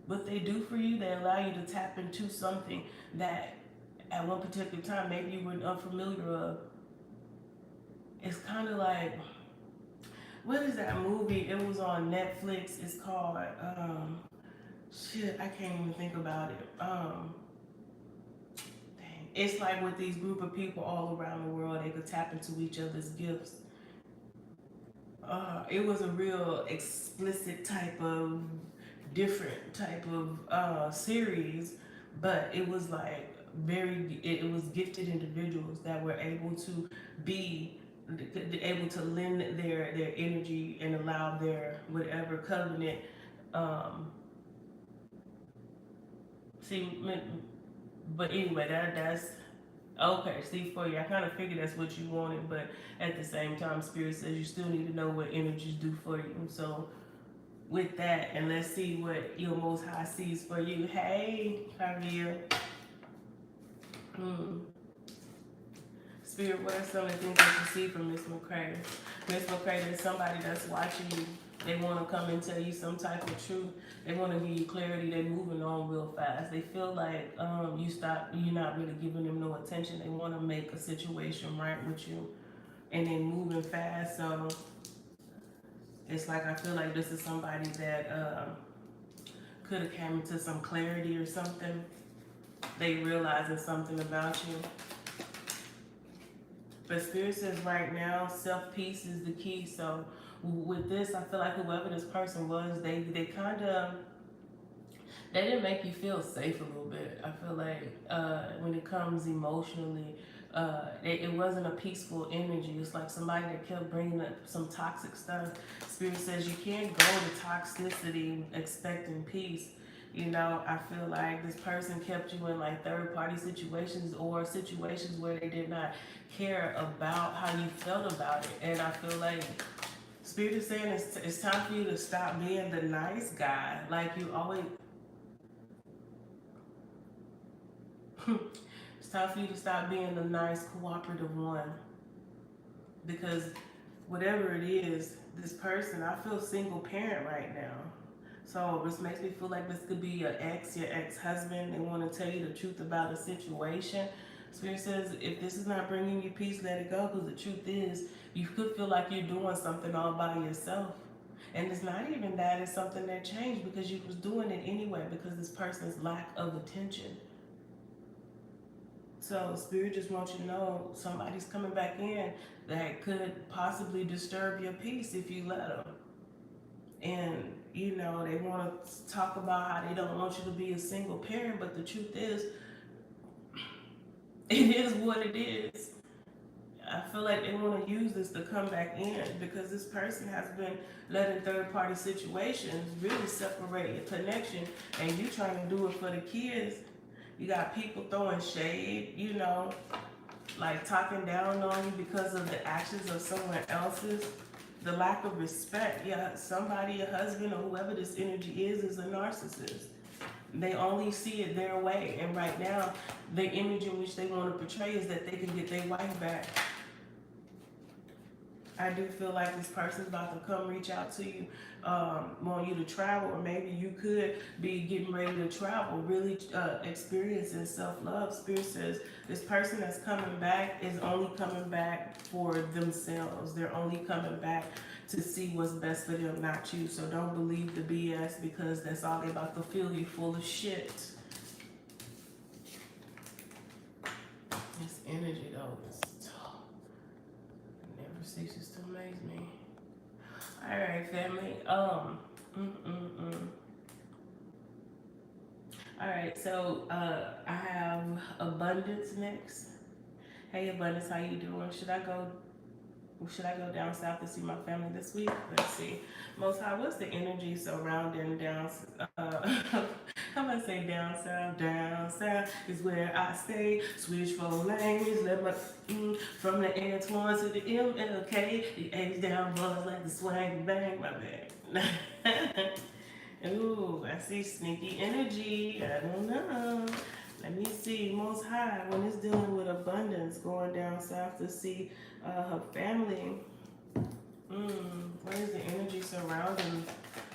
what they do for you, they allow you to tap into something that at one particular time maybe you were unfamiliar of. It's kind of like, what is that movie? It was on Netflix. It's called shit, I can't even think about it. Dang. It's like with these group of people all around the world, they could tap into each other's gifts. It was a real explicit type of different type of series, but it was like it was gifted individuals that were able to be able to lend their energy and allow their whatever covenant see. But anyway, that's okay. See, for you, I kind of figured that's what you wanted, but at the same time, Spirit says you still need to know what energies do for you. So with that, and let's see what your Most High sees for you. Hey, Javier. Spirit, what are some of the things that you see from Miss McCray? Miss McCray, there's somebody that's watching you. They want to come and tell you some type of truth. They want to give you clarity. They're moving on real fast. They feel like you're not really giving them no attention. They want to make a situation right with you. And they're moving fast. So it's like I feel like this is somebody that could have came into some clarity or something. They realizing something about you. But Spirit says right now, self-peace is the key. So with this, I feel like whoever this person was, they kind of, they didn't make you feel safe a little bit. I feel like when it comes emotionally, it wasn't a peaceful energy. It's like somebody that kept bringing up some toxic stuff. Spirit says you can't go to toxicity expecting peace. You know, I feel like this person kept you in like third-party situations or situations where they did not care about how you felt about it. And I feel like Spirit is saying it's time for you to stop being the nice guy. Like you always... It's time for you to stop being the nice, cooperative one. Because whatever it is, this person, I feel single parent right now. So this makes me feel like this could be your ex-husband. They want to tell you the truth about a situation. Spirit says, if this is not bringing you peace, let it go. Because the truth is, you could feel like you're doing something all by yourself. And it's not even that. It's something that changed because you was doing it anyway because this person's lack of attention. So Spirit just wants you to know somebody's coming back in that could possibly disturb your peace if you let them. And, you know, they want to talk about how they don't want you to be a single parent, but the truth is, it is what it is. I feel like they want to use this to come back in because this person has been letting third-party situations really separate your connection, and you trying to do it for the kids. You got people throwing shade, you know, like talking down on you because of the actions of someone else's. The lack of respect. Yeah, somebody, a husband or whoever this energy is a narcissist. They only see it their way. And right now, the image in which they want to portray is that they can get their wife back. I do feel like this person's about to come reach out to you, want you to travel, or maybe you could be getting ready to travel, really experiencing self-love. Spirit says this person that's coming back is only coming back for themselves. They're only coming back to see what's best for them, not you. So don't believe the BS, because that's all they about to fill you full of shit. This energy though is never ceases to amaze me. All right, family. All right, so I have Abundance next. Hey, Abundance, how you doing? Should I go down south to see my family this week? Let's see. Most High, what's the energy surrounding down? How about I say down south? Down south is where I stay. Switch 4 lanes, let my from the N1 to the MLK. The A's down buzz like the swang bang, my bad. Ooh, I see sneaky energy. I don't know. Let me see. Most High, when it's dealing with abundance, going down south to see her family. What is the energy surrounding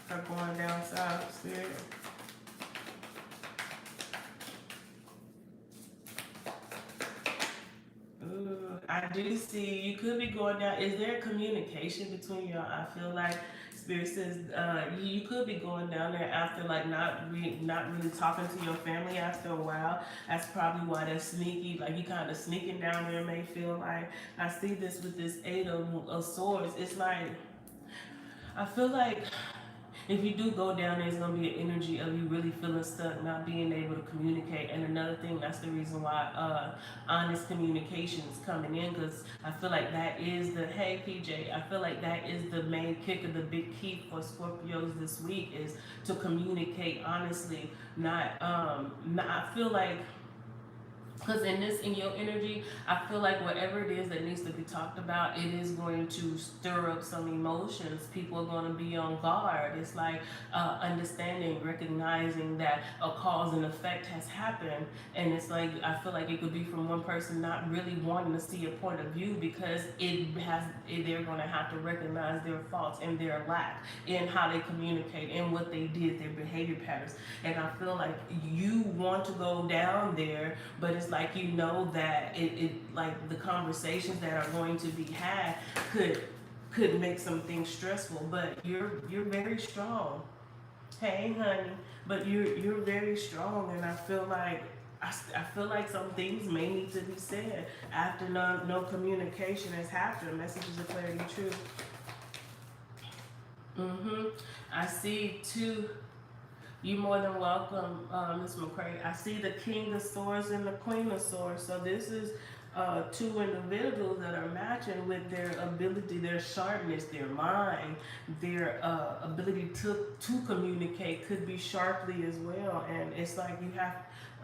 her going down south, Spirit? Ooh, I do see you could be going down. Is there communication between y'all? I feel like Spirit says you could be going down there after like not really talking to your family after a while. That's probably why they're sneaky. Like you kind of sneaking down there may feel like. I see this with this Eight of Swords. It's like I feel like if you do go down there, it's going to be an energy of you really feeling stuck, not being able to communicate. And another thing, that's the reason why honest communication is coming in, because I feel like that is the, hey PJ, I feel like that is the main kick of the big key for Scorpios this week, is to communicate honestly. I feel like, because in your energy, I feel like whatever it is that needs to be talked about, it is going to stir up some emotions. People are going to be on guard. It's like understanding, recognizing that a cause and effect has happened. And it's like, I feel like it could be from one person not really wanting to see a point of view, because they're going to have to recognize their faults and their lack in how they communicate and what they did, their behavior patterns. And I feel like you want to go down there, but it's like you know that it like the conversations that are going to be had could make some things stressful. But you're very strong. Hey, honey, but you're very strong, and I feel like some things may need to be said after no communication has happened. Messages of clarity, truth. I see two. You more than welcome, Ms. McCray. I see the King of Swords and the Queen of Swords. So this is two individuals that are matching with their ability, their sharpness, their mind, their ability to communicate could be sharply as well. And it's like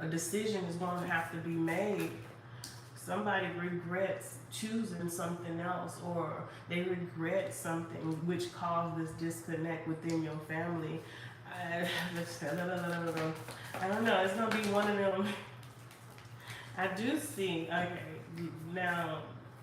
a decision is going to have to be made. Somebody regrets choosing something else, or they regret something which caused this disconnect within your family. I don't know. It's gonna be one of them. I do see. Okay, now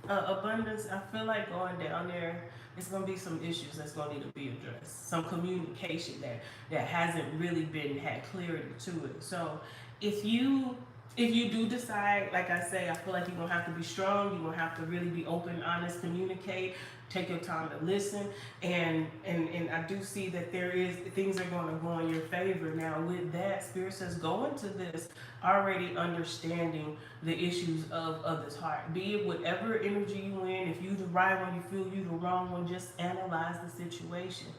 abundance. I feel like going down there, it's gonna be some issues that's gonna need to be addressed. Some communication that hasn't really had clarity to it. So if you do decide, like I say, I feel like you're gonna have to be strong. You're gonna have to really be open, honest, communicate. Take your time to listen, and I do see that things are going to go in your favor. Now with that, Spirit says go into this already understanding the issues of this heart. Be it whatever energy you in, if you the right one, you feel you the wrong one, just analyze the situation.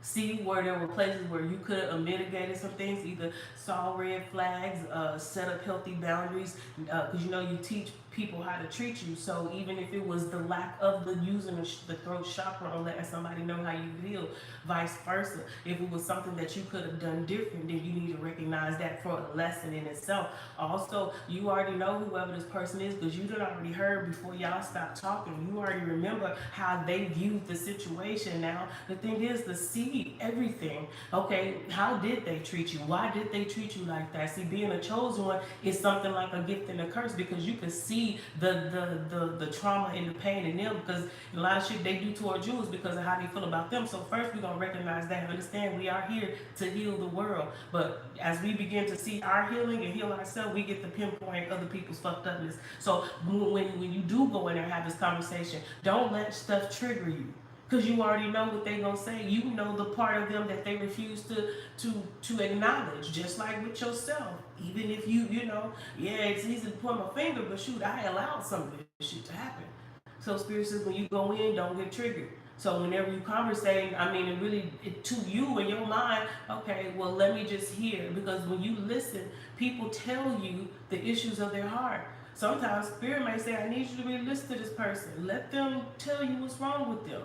See where there were places where you could have mitigated some things, either saw red flags, set up healthy boundaries, because you teach people how to treat you. So even if it was the lack of the using the throat chakra or letting somebody know how you feel, vice versa. If it was something that you could have done different, then you need to recognize that for a lesson in itself. Also, you already know whoever this person is because you done already heard before y'all stopped talking. You already remember how they viewed the situation. Now, the thing is to see everything. Okay, how did they treat you? Why did they treat you like that? See, being a chosen one is something like a gift and a curse because you can see the trauma and the pain in them because a lot of shit they do towards you is because of how they feel about them. So first we're gonna recognize that and understand we are here to heal the world. But as we begin to see our healing and heal ourselves, we get to pinpoint other people's fucked upness. So when you do go in there and have this conversation, don't let stuff trigger you. Because you already know what they gonna say. You know the part of them that they refuse to acknowledge, just like with yourself. Even if you know, yeah, it's easy to point my finger, but shoot, I allowed some of this shit to happen. So spirit says when you go in, don't get triggered. So whenever you conversate, I mean, to you in your mind, okay, well, let me just hear. Because when you listen, people tell you the issues of their heart. Sometimes spirit may say, I need you to really listen to this person. Let them tell you what's wrong with them.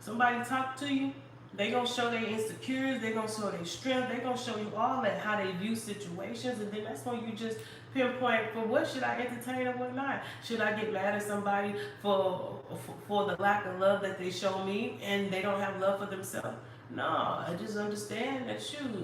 Somebody talk to you, they gonna show their insecurities, they gonna show their strength, they gonna show you all that, how they view situations, and then that's when you just pinpoint for what should I entertain and what not. Should I get mad at somebody for the lack of love that they show me and they don't have love for themselves? No, I just understand that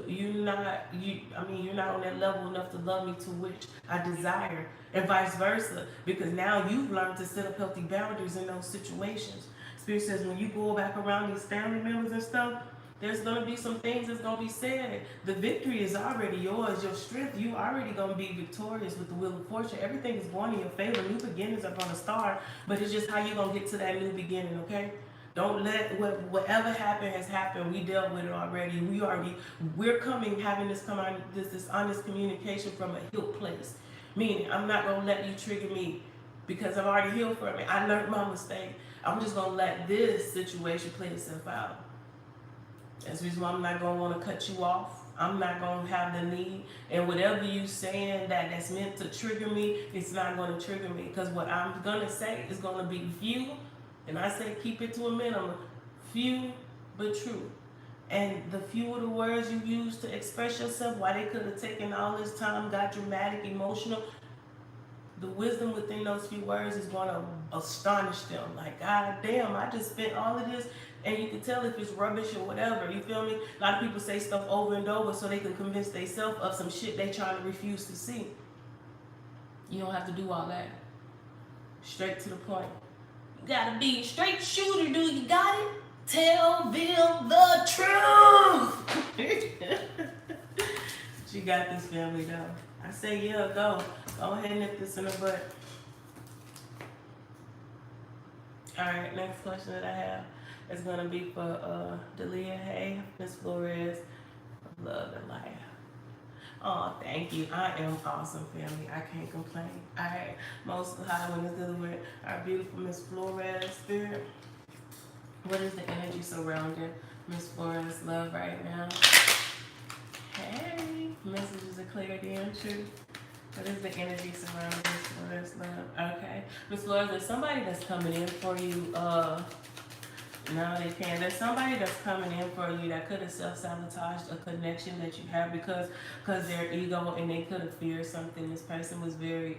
you're not on that level enough to love me to which I desire, and vice versa, because now you've learned to set up healthy boundaries in those situations. Spirit says when you go back around these family members and stuff, there's going to be some things that's going to be said. The victory is already yours. Your strength, you already going to be victorious with the will of fortune. Everything is going in your favor. New beginnings are going to start, but it's just how you're going to get to that new beginning, okay? Don't let whatever happened has happened. We dealt with it already. We're having this come out, this honest communication from a healed place. Meaning, I'm not going to let you trigger me because I've already healed from it. I learned my mistake. I'm just going to let this situation play itself out. That's the reason why I'm not going to want to cut you off. I'm not going to have the need. And whatever you saying that's meant to trigger me, it's not going to trigger me. Because what I'm going to say is going to be few. And I say keep it to a minimum. Few, but true. And the fewer the words you use to express yourself, why they could have taken all this time, got dramatic, emotional, the wisdom within those few words is going to astonish them. Like, God damn, I just spent all of this. And you can tell if it's rubbish or whatever. You feel me? A lot of people say stuff over and over so they can convince themselves of some shit they trying to refuse to see. You don't have to do all that. Straight to the point. You got to be a straight shooter, dude. You got it? Tell them the truth. You got this, family, though. I say, yeah, go. Go ahead and nip this in the butt. All right, next question that I have is going to be for Delia. Hey, Miss Flores. Love and life. Oh, thank you. I am awesome, family. I can't complain. All right, most high when it's dealing with our beautiful Miss Flores spirit. What is the energy surrounding Miss Flores' love right now? Hey, messages of clarity and truth. What is the energy surrounding Miss Flores' love? Okay. Miss Flores, there's somebody that's coming in for you. No, they can't. There's somebody that's coming in for you that could have self-sabotaged a connection that you have because their ego, and they could have feared something. This person was very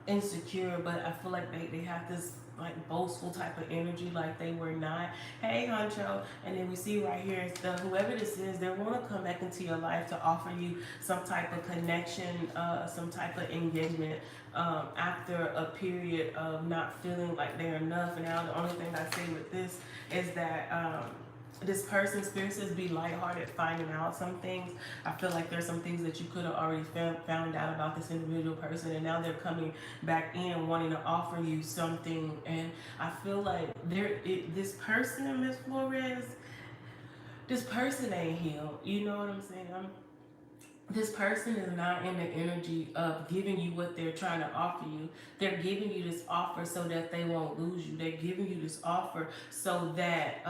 insecure, but I feel like they have this like boastful type of energy, like they were not. Hey, Huncho. And then we see right here is whoever this is, they want to come back into your life to offer you some type of connection, some type of engagement after a period of not feeling like they're enough. And now the only thing I say with this is that this person, spirit says, be lighthearted finding out some things. I feel like there's some things that you could have already found out about this individual person, and now they're coming back in wanting to offer you something. And I feel like this person, Miss Flores, this person ain't healed. You know what I'm saying? this person is not in the energy of giving you what they're trying to offer you. They're giving you this offer so that they won't lose you. They're giving you this offer so that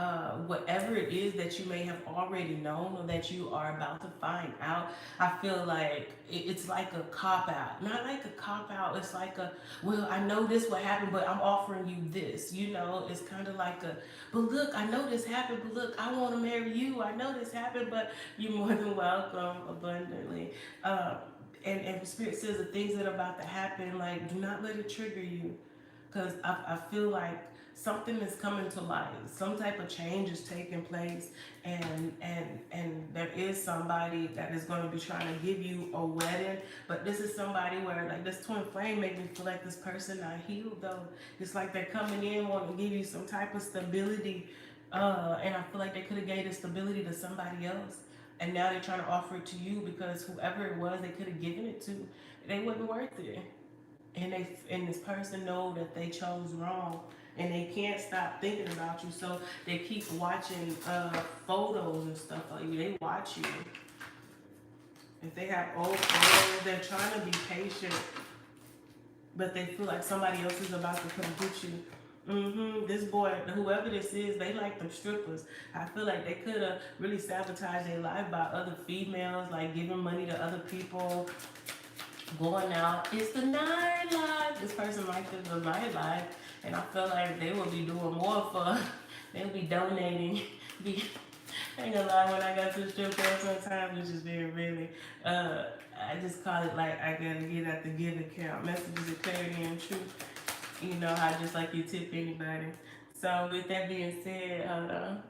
whatever it is that you may have already known or that you are about to find out, I feel like it's like a cop out. Not like a cop out. It's like a, well, I know this will happen, but I'm offering you this. You know, it's kind of like a, but look, I know this happened, but look, I want to marry you. I know this happened, but you're more than welcome abundantly. Uh, and Spirit says the things that are about to happen, like, do not let it trigger you. Because I feel like something is coming to light. Some type of change is taking place. And there is somebody that is going to be trying to give you a wedding. But this is somebody where, like, this twin flame made me feel like this person not healed, though. It's like they're coming in wanting to give you some type of stability. And I feel like they could have gave the stability to somebody else. And now they're trying to offer it to you because whoever it was they could have given it to, they wasn't worth it. And this person know that they chose wrong, and they can't stop thinking about you, so they keep watching photos and stuff of you. They watch you. If they have old photos, they're trying to be patient, but they feel like somebody else is about to come get you. This boy, whoever this is, they like them strippers. I feel like they could have really sabotaged their life by other females, like giving money to other people, going out. It's the nightlife. This person likes the nightlife, and I feel like they will be doing more for. They'll be donating. I ain't gonna lie, when I got to the strip club sometimes, which is very rarely, I just call it like I gotta get out the give account. Messages of clarity and truth. You know, I just like you tip anybody. So with that being said, hold on.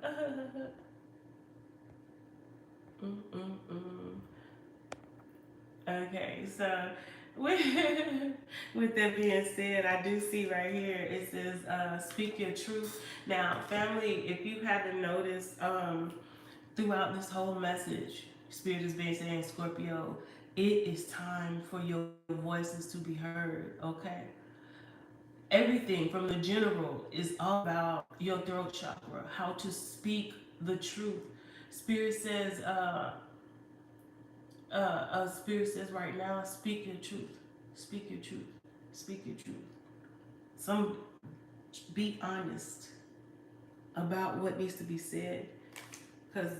Okay, so with that being said, I do see right here it says speak your truth. Now, family, if you haven't noticed, throughout this whole message, Spirit has been saying, Scorpio, it is time for your voices to be heard, okay? Everything from the general is all about your throat chakra, how to speak the truth. Spirit says, Spirit says right now, speak your truth. Speak your truth. Speak your truth. Some be honest about what needs to be said. Because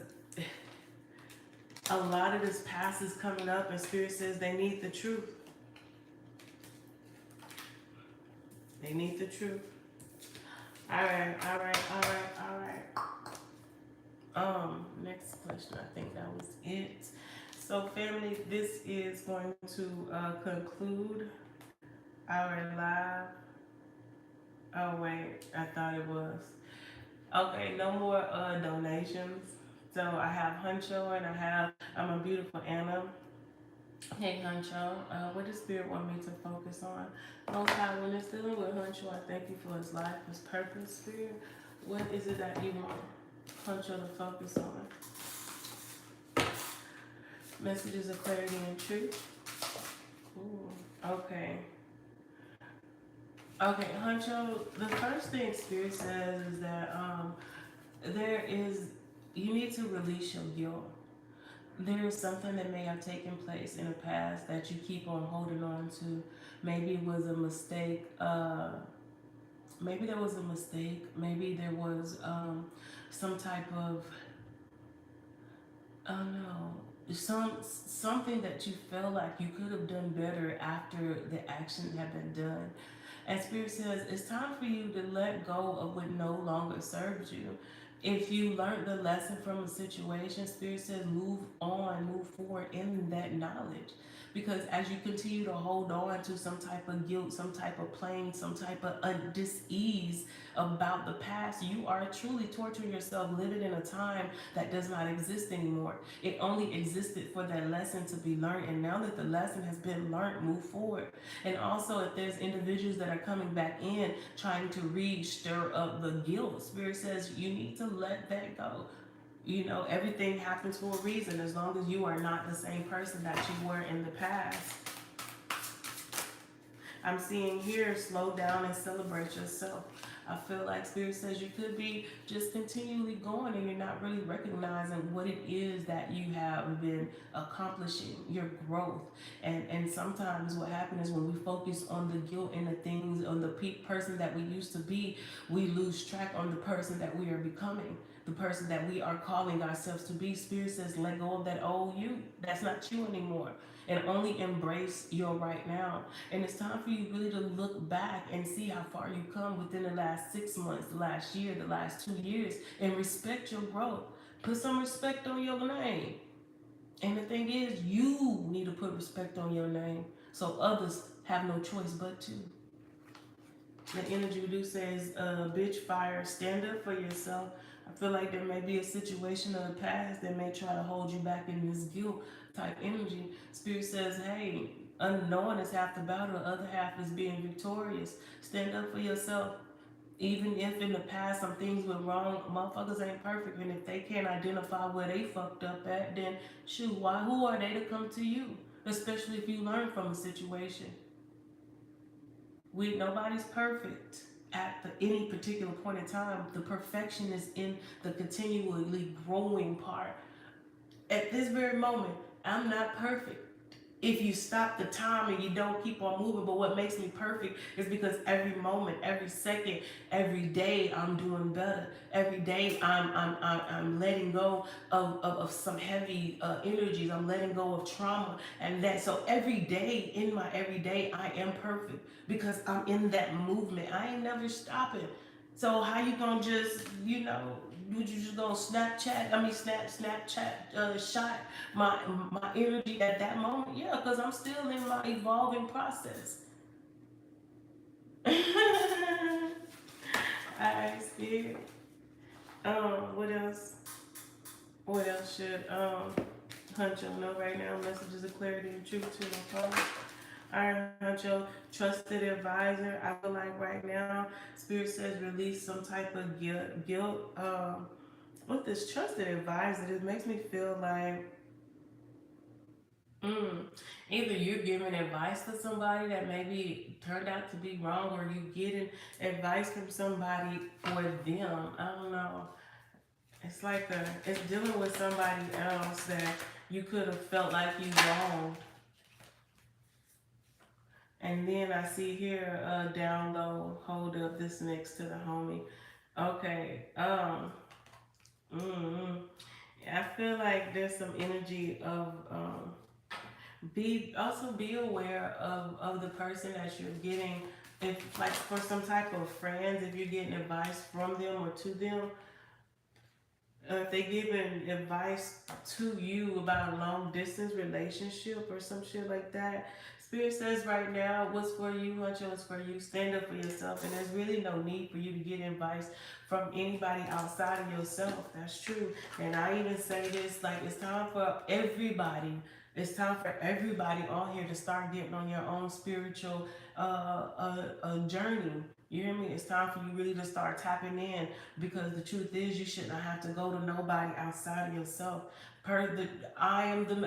a lot of this past is coming up and Spirit says they need the truth. They need the truth. Alright. Next question. I think that was it. So family, this is going to conclude our live. Oh wait, I thought it was. Okay, no more donations. So I have Huncho and I have a beautiful Anna. Hey Huncho, what does Spirit want me to focus on? Most High, when it's dealing with Huncho, I thank you for his life, his purpose, Spirit. What is it that you want Huncho to focus on? Messages of clarity and truth. Ooh, okay. Okay, Huncho, the first thing Spirit says is that you need to release your guilt. There is something that may have taken place in the past that you keep on holding on to. Maybe it was a mistake. Maybe there was a mistake. Maybe there was some type of, I don't know, something that you felt like you could have done better after the action had been done. And Spirit says it's time for you to let go of what no longer serves you. If you learned the lesson from a situation, Spirit says move on, move forward in that knowledge. Because as you continue to hold on to some type of guilt, some type of pain, some type of dis-ease about the past, you are truly torturing yourself, living in a time that does not exist anymore. It only existed for that lesson to be learned. And now that the lesson has been learned, move forward. And also, if there's individuals that are coming back in trying to stir up the guilt, Spirit says you need to let that go. You know, everything happens for a reason as long as you are not the same person that you were in the past. I'm seeing here, slow down and celebrate yourself. I feel like Spirit says you could be just continually going and you're not really recognizing what it is that you have been accomplishing, your growth. And sometimes what happens is when we focus on the guilt and the things, on the person that we used to be, we lose track on the person that we are becoming, the person that we are calling ourselves to be. Spirit says, let go of that old you. That's not you anymore. And only embrace your right now. And it's time for you really to look back and see how far you've come within the last 6 months, the last year, the last 2 years, and respect your growth. Put some respect on your name. And the thing is, you need to put respect on your name so others have no choice but to. The energy we do says, bitch fire, stand up for yourself. I feel like there may be a situation of the past that may try to hold you back in this guilt type energy. Spirit says, hey, unknowing is half the battle, the other half is being victorious. Stand up for yourself. Even if in the past some things went wrong, motherfuckers ain't perfect. And if they can't identify where they fucked up at, then shoot, who are they to come to you? Especially if you learn from a situation. Nobody's perfect at any particular point in time. The perfection is in the continually growing part. At this very moment, I'm not perfect. If you stop the time and you don't keep on moving, but what makes me perfect is because every moment, every second, every day I'm doing better. Every day I'm letting go of some heavy energies. I'm letting go of trauma, and that so every day in my everyday I am perfect because I'm in that movement. I ain't never stopping. So how you gonna just would you just gonna Snapchat shot my energy at that moment? Yeah, because I'm still in my evolving process. Alright, Spirit. What else? What else should Huncho know right now? Messages of clarity and truth to the phone. Alright, Huncho, trusted advisor. I feel like right now, Spirit says release some type of guilt. With this trusted advisor, it makes me feel like either you're giving advice to somebody that maybe turned out to be wrong, or you getting advice from somebody for them. I don't know. It's like it's dealing with somebody else that you could have felt like you wronged. And then I see here, down low, hold up, this next to the homie. Okay, I feel like there's some energy of, be aware of the person that you're getting, if like for some type of friends, if you're getting advice from them or to them, if they giving advice to you about a long distance relationship or some shit like that, Spirit says right now, what's for you, Huncho, is for you. Stand up for yourself, and there's really no need for you to get advice from anybody outside of yourself. That's true. And I even say this, like, it's time for everybody. It's time for everybody on here to start getting on your own spiritual journey. You hear me? It's time for you really to start tapping in, because the truth is you should not have to go to nobody outside of yourself. I'm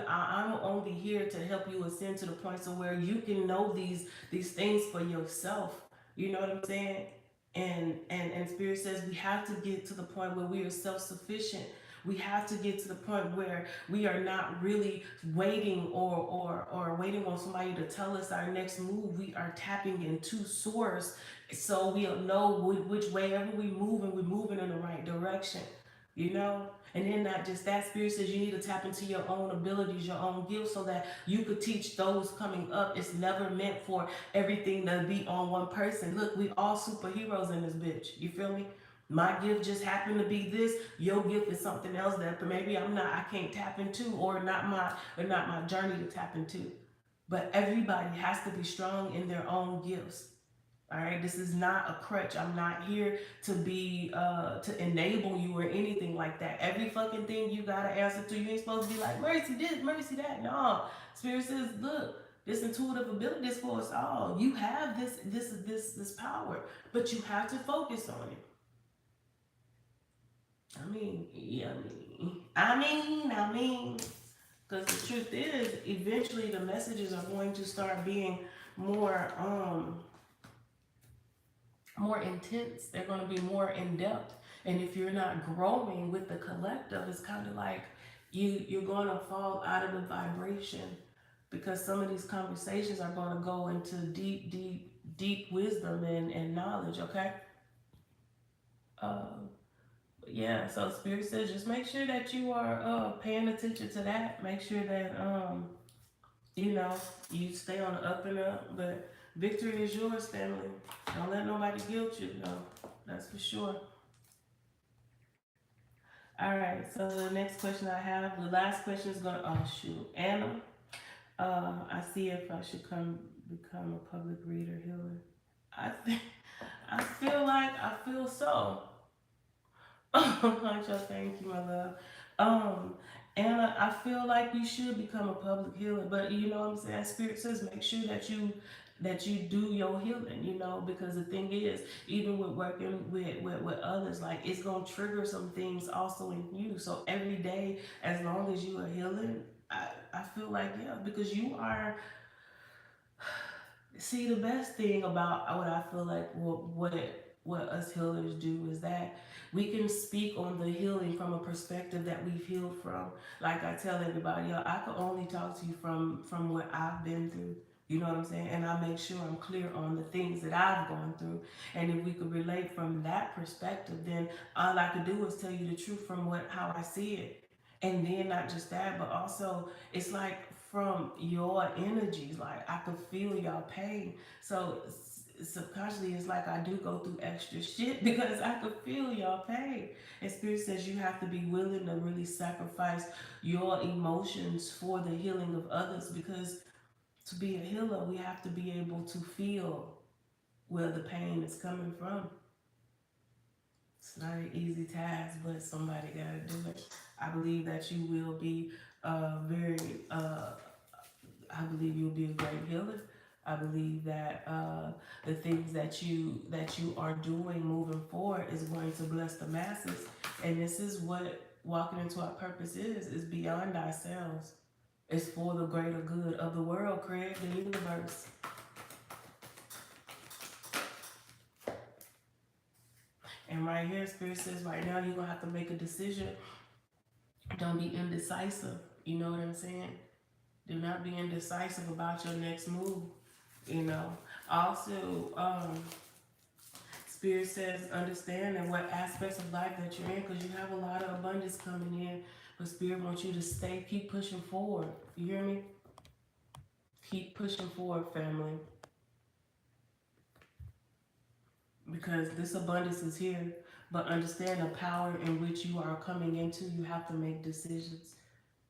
only here to help you ascend to the point so where you can know these things for yourself. You know what I'm saying? And Spirit says we have to get to the point where we are self-sufficient. We have to get to the point where we are not really waiting or waiting on somebody to tell us our next move. We are tapping into source, so we'll know which way ever we move, and we're moving in the right direction. You know? And then not just that, Spirit says you need to tap into your own abilities, your own gifts, so that you could teach those coming up. It's never meant for everything to be on one person. Look, we all superheroes in this bitch. You feel me? My gift just happened to be this. Your gift is something else that maybe I can't tap into, or not my journey to tap into. But everybody has to be strong in their own gifts. All right, this is not a crutch. I'm not here to be to enable you or anything like that. Every fucking thing you gotta answer to. You ain't supposed to be like, mercy this, mercy that. No. Spirit says, look, this intuitive ability is for us all. You have this power, but you have to focus on it. I mean, because the truth is, eventually the messages are going to start being more more intense. They're going to be more in depth. And if you're not growing with the collective, it's kind of like you're going to fall out of the vibration, because some of these conversations are going to go into deep, deep, deep wisdom and knowledge. Okay. Uh, yeah. So Spirit says just make sure that you are paying attention to that. Make sure that you know, you stay on the up and up, but victory is yours, family. Don't let nobody guilt you, though. That's for sure. All right, so the next question I have, the last question is going to, oh shoot, Anna. I see if I should become a public reader healer. I think, I feel so. Huncho, thank you, my love. Um, Anna, I feel like you should become a public healer, but you know what I'm saying? Spirit says make sure that you do your healing, you know, because the thing is, even with working with others, like it's gonna trigger some things also in you. So every day, as long as you are healing, I feel like yeah, because you are. See, the best thing about what I feel like what us healers do is that we can speak on the healing from a perspective that we've healed from. Like I tell everybody, yo, I can only talk to you from what I've been through. You know what I'm saying? And I make sure I'm clear on the things that I've gone through. And if we could relate from that perspective, then all I could do is tell you the truth from what how I see it. And then not just that, but also it's like from your energies, like I could feel y'all pain. So subconsciously, it's like I do go through extra shit because I could feel y'all pain. And Spirit says you have to be willing to really sacrifice your emotions for the healing of others, because to be a healer, we have to be able to feel where the pain is coming from. It's not an easy task, but somebody got to do it. I believe that you will be very I believe you'll be a great healer. I believe that the things that you are doing moving forward is going to bless the masses, and this is what walking into our purpose is beyond ourselves. It's for the greater good of the world, Craig, the universe. And right here, Spirit says, right now you're gonna have to make a decision. Don't be indecisive. You know what I'm saying? Do not be indecisive about your next move. You know. Also, Spirit says understand and what aspects of life that you're in, because you have a lot of abundance coming in. But Spirit wants you to stay, keep pushing forward. You hear me? Keep pushing forward, family. Because this abundance is here. But understand the power in which you are coming into. You have to make decisions.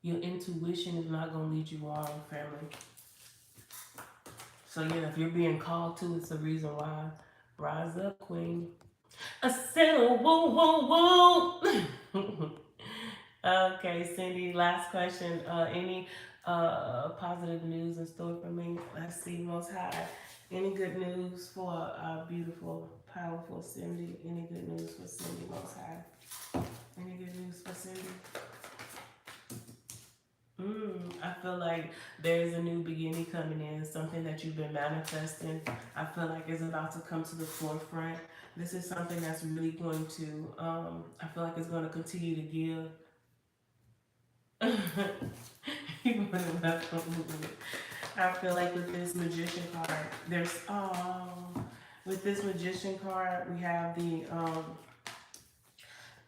Your intuition is not going to lead you wrong, family. So yeah, if you're being called to, it's a reason why. Rise up, queen. I said, oh, whoa, whoa, whoa. Okay, Cindy, last question. Any positive news in store for me? Let's see, Most High. Any good news for our beautiful, powerful Cindy? Any good news for Cindy, Most High? Any good news for Cindy? I feel like there's a new beginning coming in, something that you've been manifesting. I feel like it's about to come to the forefront. This is something that's really going to, I feel like it's going to continue to give. I feel like with this magician card, with this magician card, we have the,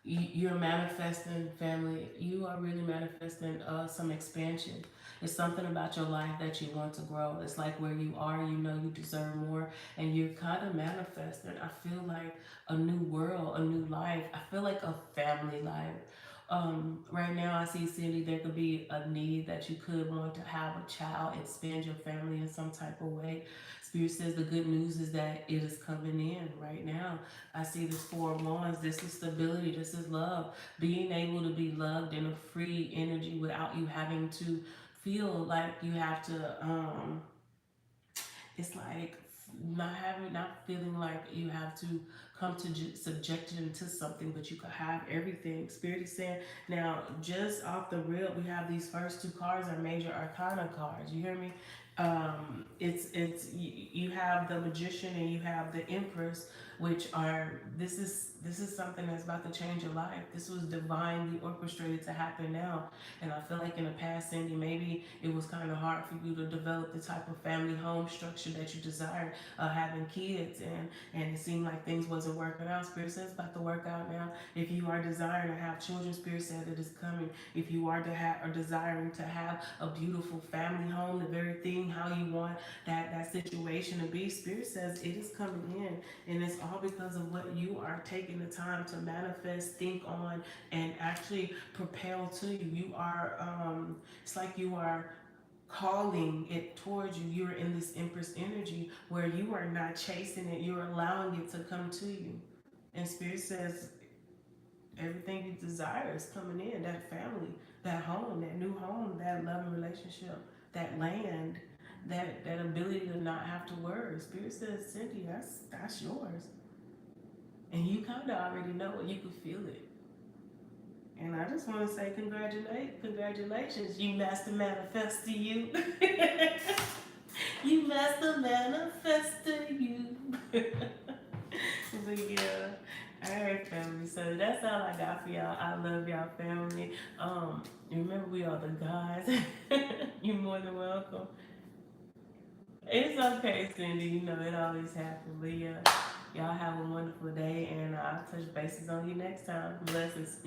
you're manifesting, family. You are really manifesting some expansion. It's something about your life that you want to grow. It's like where you are, you know you deserve more, and you're kind of manifesting. I feel like a new world, a new life. I feel like a family life. Right now, I see, Cindy, there could be a need that you could want to have a child, expand your family in some type of way. Spirit says the good news is that it is coming in right now. I see this Four of Wands. This is stability. This is love. Being able to be loved in a free energy without you having to feel like you have to, it's like not feeling like you have to come to subject it into something, but you could have everything. Spirit is saying, now, just off the rip, we have these first two cards are major arcana cards. You hear me? It's you have the magician and you have the empress, which are this is something that's about to change your life. This was divinely orchestrated to happen now. And I feel like in the past, Cindy, maybe it was kind of hard for you to develop the type of family home structure that you desired, having kids, and it seemed like things wasn't working out. Spirit says it's about to work out now. If you are desiring to have children, Spirit says it is coming. If you are desiring to have a beautiful family home, the very thing how you want that situation to be, Spirit says it is coming in, and it's all because of what you are taking the time to manifest, think on, and actually propel to you. You are it's like you are calling it towards you. You're in this empress energy where you are not chasing it, you're allowing it to come to you. And Spirit says everything you desire is coming in. That family, that home, that new home, that loving relationship, that land, that ability to not have to worry. Spirit says, Cindy, that's yours. And you kind of already know it. You can feel it. And I just want to say congratulations. You master manifested you. You master manifested you. But yeah. Alright, family. So that's all I got for y'all. I love y'all, family. Remember we are the gods. You're more than welcome. It's okay, Cindy. You know it always happens. But yeah, y'all have a wonderful day, and I'll touch bases on you next time. Blessings.